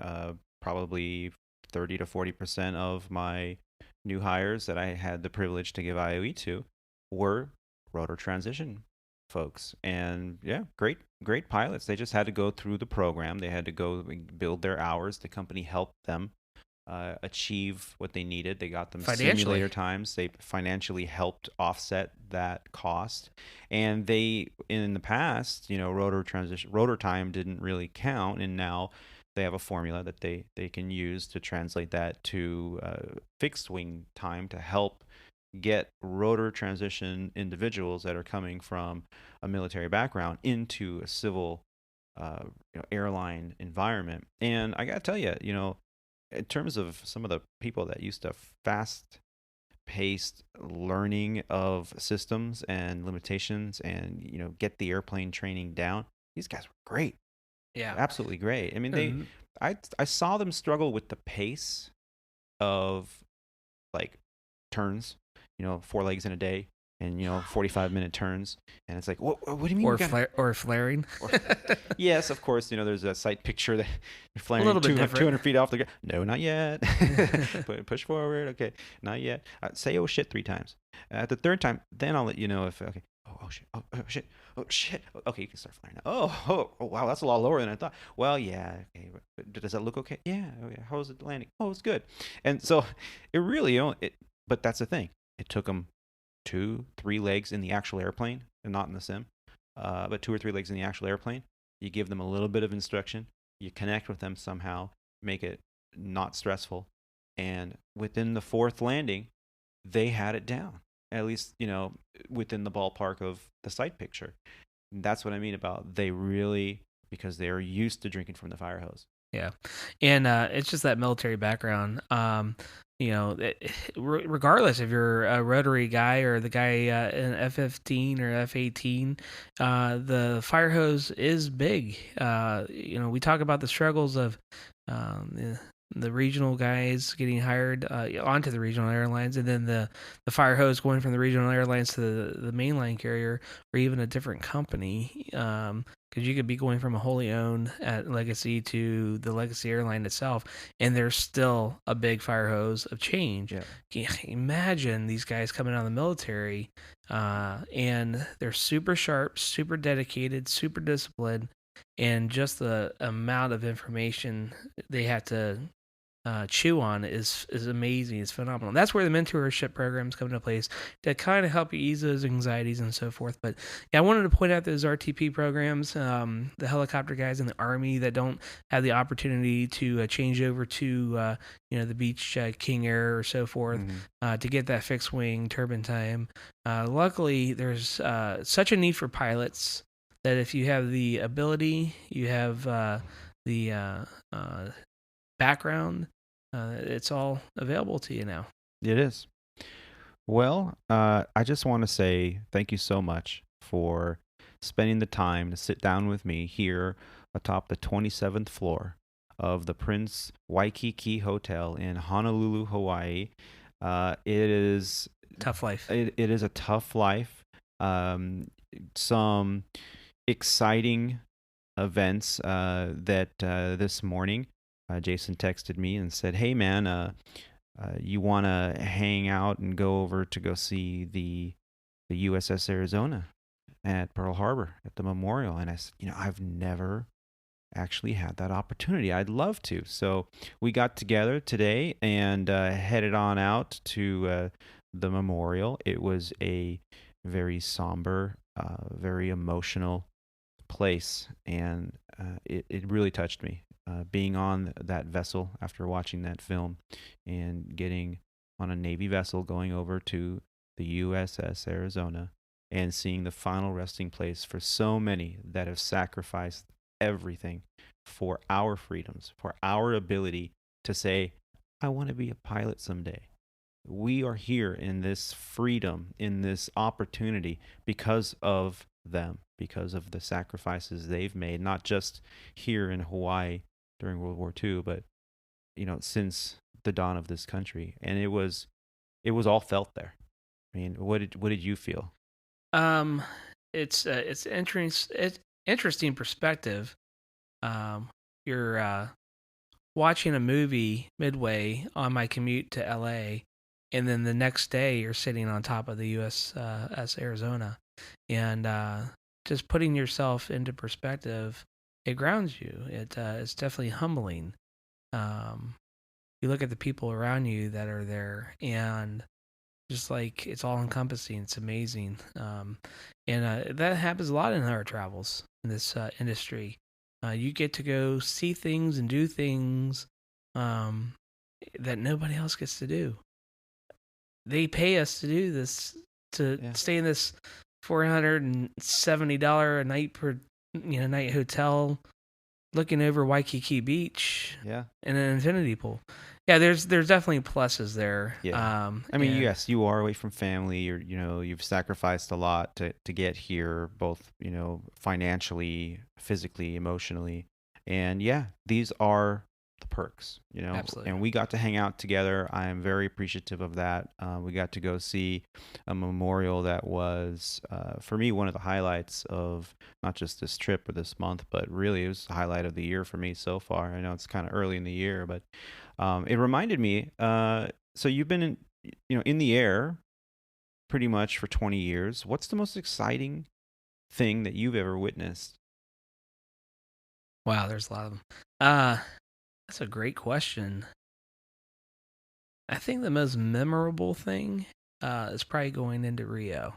probably 30 to 40% of my new hires that I had the privilege to give IOE to were rotor transition folks. And yeah, great pilots. They just had to go through the program. They had to go build their hours. The company helped them achieve what they needed. They got them simulator times. They financially helped offset that cost. And they, in the past, rotor time didn't really count, and now they have a formula that they can use to translate that to fixed wing time to help get rotor transition individuals that are coming from a military background into a civil airline environment. And I gotta tell you, in terms of some of the people that used to fast-paced learning of systems and limitations and get the airplane training down, these guys were great. Yeah, absolutely great. I mean, I saw them struggle with the pace of like turns, 4 legs in a day, and 45-minute turns, and it's like, what do you mean? Or flaring? Yes, of course. There's a sight picture that you're flaring 200 feet off the ground. No, not yet. Push forward. Okay, not yet. Say "oh shit" 3 times. At the 3rd time, then I'll let you know if okay. Oh shit. Oh shit. Oh shit. Okay, you can start flying now. Oh wow, that's a lot lower than I thought. Well, yeah. Okay, does that look okay? Yeah. Okay. How was it landing? Oh, it's good. And so it really, but that's the thing. It took them 2, 3 legs in the actual airplane and not in the sim, but 2 or 3 legs in the actual airplane. You give them a little bit of instruction. You connect with them somehow, make it not stressful. And within the 4th landing, they had it down, at least, within the ballpark of the sight picture. And that's what I mean about they really, because they're used to drinking from the fire hose. Yeah, and it's just that military background. Regardless if you're a rotary guy or the guy in F-15 or F-18, the fire hose is big. We talk about the struggles of the regional guys getting hired onto the regional airlines, and then the fire hose going from the regional airlines to the mainline carrier or even a different company. Because you could be going from a wholly owned at Legacy to the Legacy airline itself, and there's still a big fire hose of change. Yeah. Imagine these guys coming out of the military, and they're super sharp, super dedicated, super disciplined, and just the amount of information they have to chew on is amazing. It's phenomenal. And that's where the mentorship programs come into place to kind of help you ease those anxieties and so forth. But yeah, I wanted to point out those RTP programs, the helicopter guys in the Army that don't have the opportunity to change over to the Beech King Air or so forth to get that fixed wing turbine time. Luckily, there's such a need for pilots that if you have the ability, you have the background, it's all available to you now. It is. Well, I just want to say thank you so much for spending the time to sit down with me here atop the 27th floor of the Prince Waikiki Hotel in Honolulu, Hawaii. It is tough life. It is a tough life. Some exciting events that this morning. Jason texted me and said, "Hey man, you want to hang out and go over to go see the U.S.S. Arizona at Pearl Harbor at the memorial?" And I said, I've never actually had that opportunity. I'd love to. So we got together today and headed on out to the memorial. It was a very somber, very emotional place, and it really touched me. Being on that vessel after watching that film and getting on a Navy vessel going over to the U.S.S. Arizona and seeing the final resting place for so many that have sacrificed everything for our freedoms, for our ability to say, I want to be a pilot someday. We are here in this freedom, in this opportunity because of them, because of the sacrifices they've made, not just here in Hawaii during World War II, but since the dawn of this country. And it was all felt there. I mean, what did you feel? It's interesting perspective. You're watching a movie midway on my commute to LA, and then the next day you're sitting on top of the U.S.S. Arizona, and just putting yourself into perspective, it grounds you. It's definitely humbling. You look at the people around you that are there, and just like it's all encompassing. It's amazing. And that happens a lot in our travels in this industry. You get to go see things and do things that nobody else gets to do. They pay us to do this, to stay in this $470 a night per night hotel, looking over Waikiki Beach, in an infinity pool. Yeah, there's definitely pluses there. Yeah. I mean, yes, you are away from family. You've sacrificed a lot to get here, both financially, physically, emotionally, and these are the perks. Absolutely. And we got to hang out together. I am very appreciative of that. We got to go see a memorial that was, for me, one of the highlights of not just this trip or this month, but really it was the highlight of the year for me so far. I know it's kind of early in the year, but it reminded me. So you've been in the air pretty much for 20 years. What's the most exciting thing that you've ever witnessed? Wow, there's a lot of them. That's a great question. I think the most memorable thing is probably going into Rio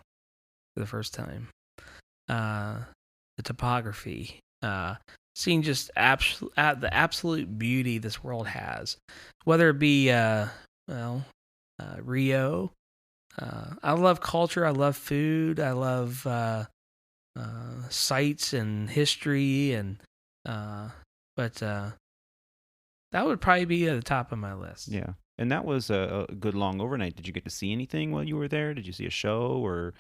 for the first time. The topography, seeing just the absolute beauty this world has, whether it be Rio. I love culture. I love food. I love sights and history, and but that would probably be at the top of my list. Yeah. And that was a good long overnight. Did you get to see anything while you were there? Did you see a show or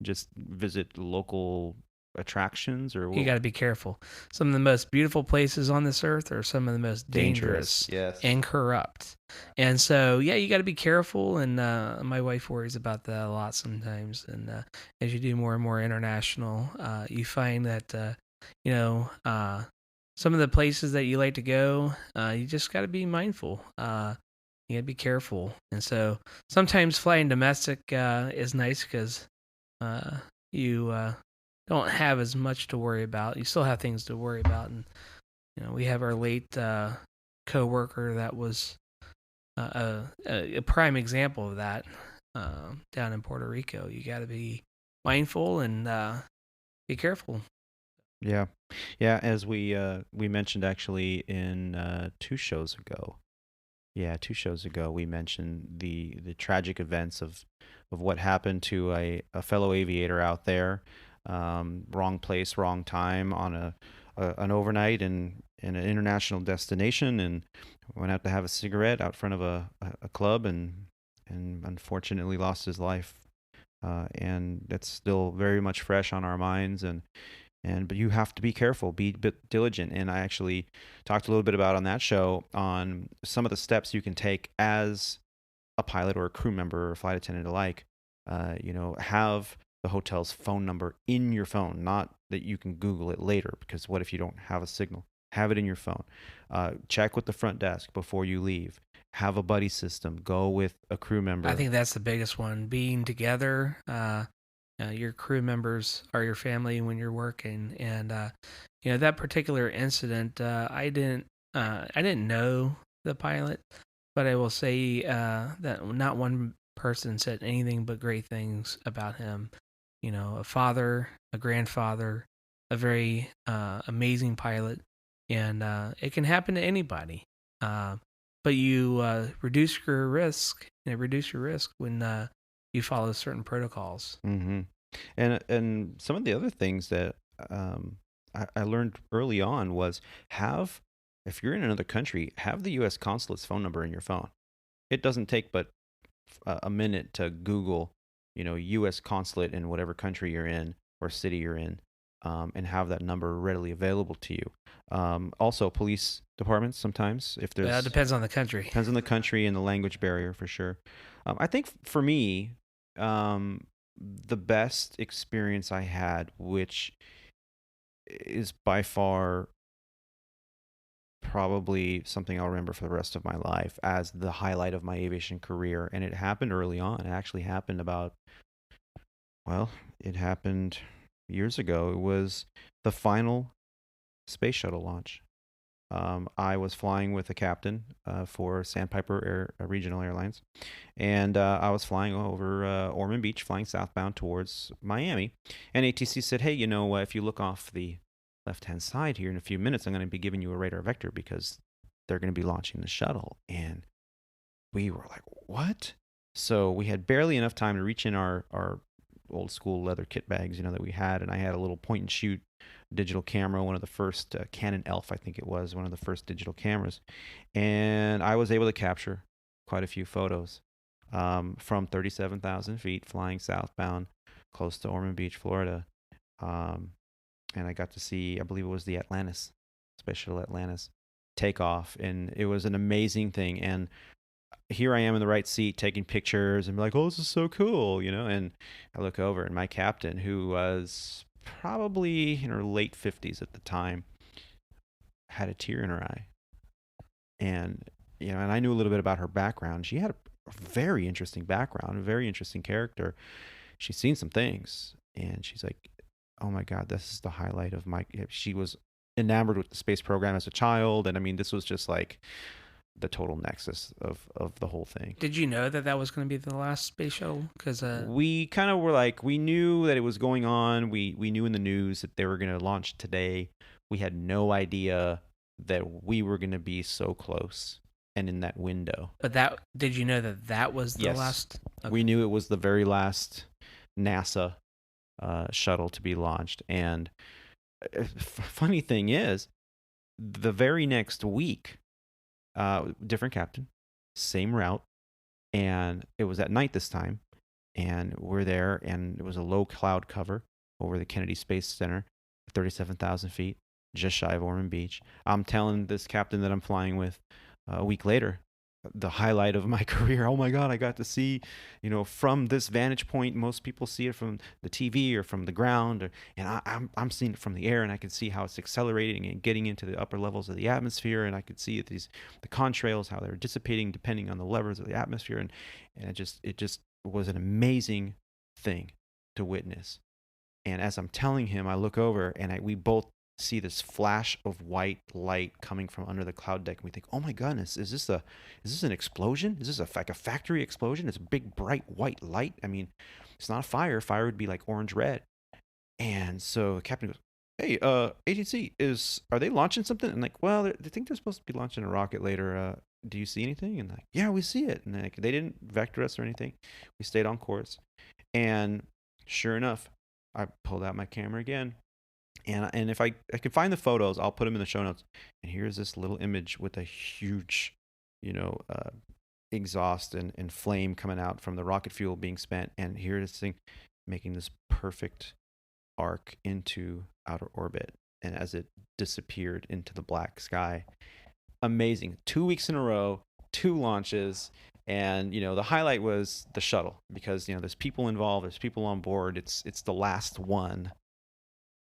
just visit local attractions or You got to be careful. Some of the most beautiful places on this earth are some of the most dangerous Yes. and corrupt. And so, yeah, you got to be careful. And my wife worries about that a lot sometimes. And as you do more and more international, you find that, some of the places that you like to go, you just got to be mindful. You got to be careful. And so sometimes flying domestic is nice because you don't have as much to worry about. You still have things to worry about. And, we have our late coworker that was a prime example of that down in Puerto Rico. You got to be mindful and be careful. Yeah. Yeah, as we mentioned actually in 2 shows ago. Yeah, 2 shows ago we mentioned the tragic events of what happened to a fellow aviator out there. Wrong place, wrong time on an overnight in an international destination, and went out to have a cigarette out front of a club, and unfortunately lost his life. And that's still very much fresh on our minds, but you have to be careful, be a bit diligent. And I actually talked a little bit about on that show on some of the steps you can take as a pilot or a crew member or a flight attendant alike. Have the hotel's phone number in your phone, not that you can Google it later, because what if you don't have a signal? Have it in your phone. Check with the front desk before you leave. Have a buddy system. Go with a crew member. I think that's the biggest one. Being together. Your crew members are your family when you're working, and that particular incident, I didn't know the pilot, but I will say that not one person said anything but great things about him. A father, a grandfather, a very amazing pilot, and it can happen to anybody. But you reduce your risk. Reduce your risk when you follow certain protocols. Mm-hmm. And some of the other things that I learned early on was if you're in another country, have the U.S. consulate's phone number in your phone. It doesn't take but a minute to Google, U.S. consulate in whatever country you're in or city you're in, and have that number readily available to you. Also, police departments sometimes, if there's... It depends on the country. Depends on the country and the language barrier for sure. I think for me, the best experience I had, which is by far probably something I'll remember for the rest of my life as the highlight of my aviation career, and it happened early on. It actually happened it happened years ago. It was the final space shuttle launch. I was flying with a captain for Sandpiper Regional Airlines, and I was flying over Ormond Beach, flying southbound towards Miami. And ATC said, hey, if you look off the left-hand side here in a few minutes, I'm going to be giving you a radar vector because they're going to be launching the shuttle. And we were like, what? So we had barely enough time to reach in our old school leather kit bags, that we had, and I had a little point and shoot digital camera, one of the first Canon ELPH, I think it was, one of the first digital cameras. And I was able to capture quite a few photos from 37,000 feet flying southbound close to Ormond Beach, Florida. And I got to see, I believe it was the Atlantis, Space Shuttle Atlantis, take off. And it was an amazing thing. And here I am in the right seat taking pictures and be like, oh, this is so cool, and I look over and my captain, who was probably in her late 50s at the time, had a tear in her eye. And, and I knew a little bit about her background. She had a very interesting background, a very interesting character. She's seen some things, and she's like, oh my God, this is the highlight of my... She was enamored with the space program as a child, and I mean, this was just like the total nexus of the whole thing. Did you know that was going to be the last space shuttle? Because we kind of were like, we knew that it was going on. We knew in the news that they were going to launch today. We had no idea that we were going to be so close and in that window. But did you know that was the last? Okay. We knew it was the very last NASA shuttle to be launched. And funny thing is, the very next week, different captain, same route, and it was at night this time, and we're there, and it was a low cloud cover over the Kennedy Space Center, 37,000 feet, just shy of Ormond Beach. I'm telling this captain that I'm flying with a week later, the highlight of my career. Oh my God, I got to see, from this vantage point. Most people see it from the TV or from the ground, and I'm seeing it from the air, and I can see how it's accelerating and getting into the upper levels of the atmosphere, and I could see the contrails, how they're dissipating depending on the levels of the atmosphere, and it just was an amazing thing to witness. And as I'm telling him, I look over, and we both see this flash of white light coming from under the cloud deck, and we think, oh my goodness, is this an explosion? Is this like a factory explosion? It's a big bright white light. I mean, it's not a fire would be like orange red. And so the captain goes, hey, agency, are they launching something? And like, well, they think they're supposed to be launching a rocket later. Do you see anything? And like, yeah, we see it. And like, they didn't vector us or anything. We stayed on course, and sure enough, I pulled out my camera again. And if I can find the photos, I'll put them in the show notes. And here's this little image with a huge, exhaust and flame coming out from the rocket fuel being spent. And here's this thing making this perfect arc into outer orbit. And as it disappeared into the black sky, amazing. 2 weeks in a row, 2 launches. And, the highlight was the shuttle because, there's people involved, there's people on board. It's the last one.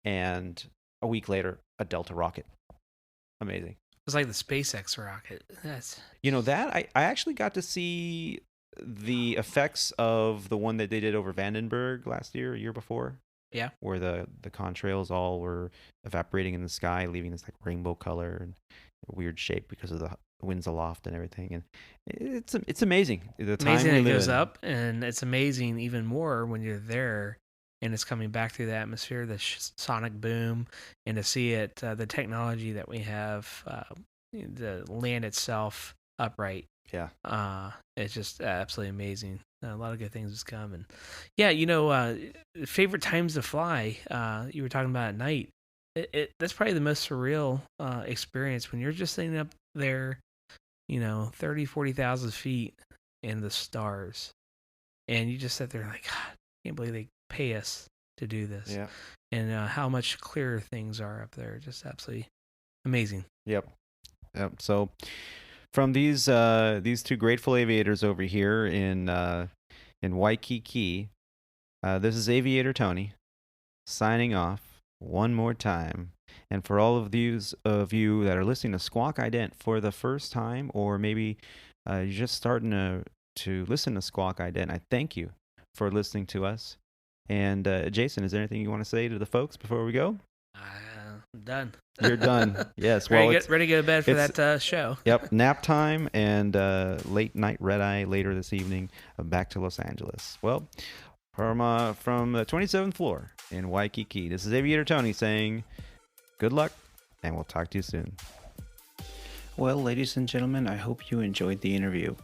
And a week later, a Delta rocket. Amazing. It's like the SpaceX rocket. That's that I actually got to see the effects of the one that they did over Vandenberg last year, a year before. Yeah. Where the contrails all were evaporating in the sky, leaving this like rainbow color and weird shape because of the winds aloft and everything. And it's amazing. The time amazing it goes in. up, and it's amazing even more when you're there. And it's coming back through the atmosphere, the sonic boom, and to see it, the technology that we have, the land itself upright. Yeah. It's just absolutely amazing. A lot of good things has come. And yeah, favorite times to fly, you were talking about at night. That's probably the most surreal experience when you're just sitting up there, 30, 40,000 feet in the stars. And you just sit there like, God, I can't believe they pay us to do this. Yeah. And how much clearer things are up there. Just absolutely amazing. Yep. So from these 2 grateful aviators over here in Waikiki, this is Aviator Tony signing off one more time. And for all of you that are listening to Squawk Ident for the first time, or maybe you're just starting to listen to Squawk Ident, I thank you for listening to us. And Jason, is there anything you want to say to the folks before we go? I'm done. You're done. Yes. Ready to go to bed for that show. Yep. Nap time and late night red eye later this evening. Back to Los Angeles. Well, from the 27th floor in Waikiki, this is Aviator Tony saying good luck, and we'll talk to you soon. Well, ladies and gentlemen, I hope you enjoyed the interview.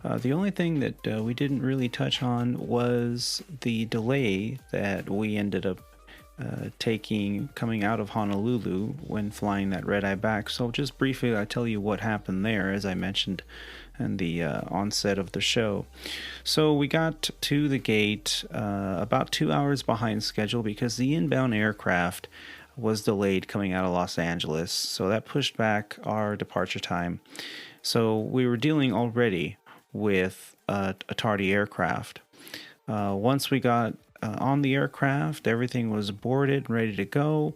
The only thing that we didn't really touch on was the delay that we ended up taking coming out of Honolulu when flying that red-eye back. So just briefly, I'll tell you what happened there, as I mentioned in the onset of the show. So we got to the gate about 2 hours behind schedule because the inbound aircraft was delayed coming out of Los Angeles. So that pushed back our departure time. So we were dealing already with a tardy aircraft. Once we got on the aircraft, everything was boarded, ready to go.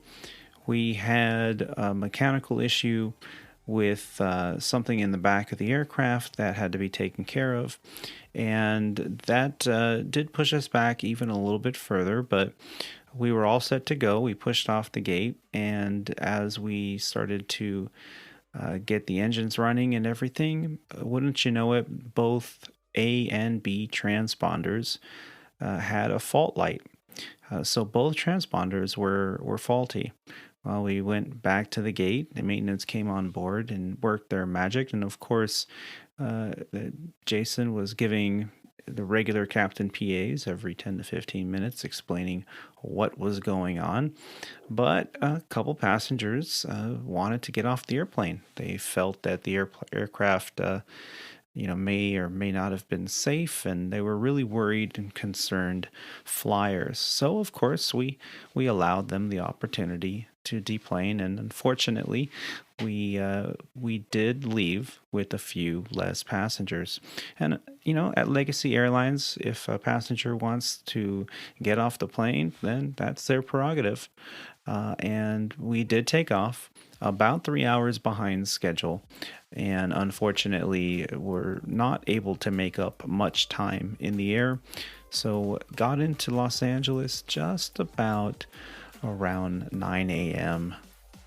We had a mechanical issue with something in the back of the aircraft that had to be taken care of. And that did push us back even a little bit further, but we were all set to go. We pushed off the gate, and as we started to get the engines running and everything. Wouldn't you know it, both A and B transponders had a fault light. So both transponders were faulty. Well, we went back to the gate. The maintenance came on board and worked their magic. And of course, Jason was giving the regular captain PAs every 10 to 15 minutes explaining what was going on. But a couple passengers wanted to get off the airplane. They felt that the aircraft may or may not have been safe, and they were really worried and concerned flyers. So, of course, we allowed them the opportunity to deplane, and unfortunately, we did leave with a few less passengers. And at Legacy Airlines, if a passenger wants to get off the plane, then that's their prerogative. And we did take off about 3 hours behind schedule, and unfortunately we're not able to make up much time in the air, so got into Los Angeles just about around 9 a.m.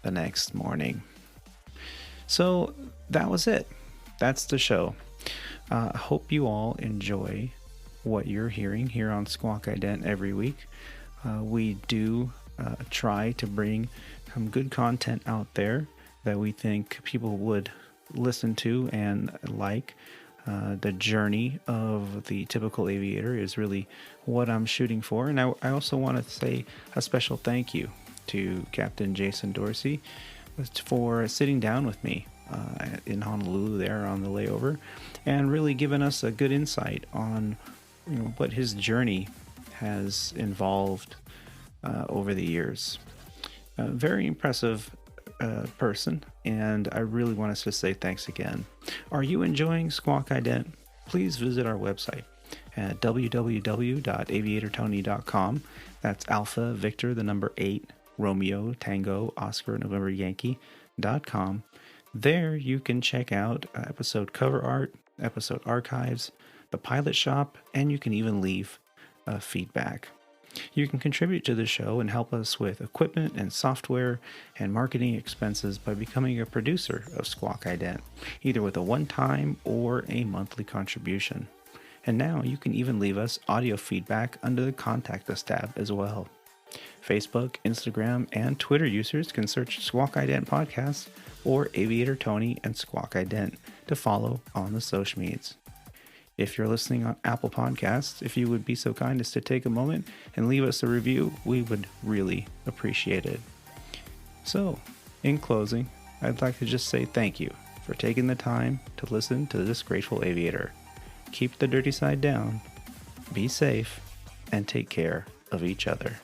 the next morning. So that was it. That's the show. I hope you all enjoy what you're hearing here on Squawk Ident every week. We do try to bring some good content out there that we think people would listen to and like. The journey of the typical aviator is really what I'm shooting for. And I also want to say a special thank you to Captain Jason Dorsey for sitting down with me in Honolulu there on the layover and really giving us a good insight on what his journey has involved over the years. Very impressive person, and I really want us to say thanks again. Are you enjoying Squawk Ident? Please visit our website at www.aviatortony.com. That's Alpha Victor the number 8 Romeo Tango Oscar November Yankee.com. There you can check out episode cover art, episode archives, the pilot shop, and you can even leave feedback. You can contribute to the show and help us with equipment and software and marketing expenses by becoming a producer of Squawk Ident, either with a one-time or a monthly contribution. And now you can even leave us audio feedback under the Contact Us tab as well. Facebook, Instagram, and Twitter users can search Squawk Ident Podcast or Aviator Tony and Squawk Ident to follow on the social medias. If you're listening on Apple Podcasts, if you would be so kind as to take a moment and leave us a review, we would really appreciate it. So, in closing, I'd like to just say thank you for taking the time to listen to this grateful aviator. Keep the dirty side down, be safe, and take care of each other.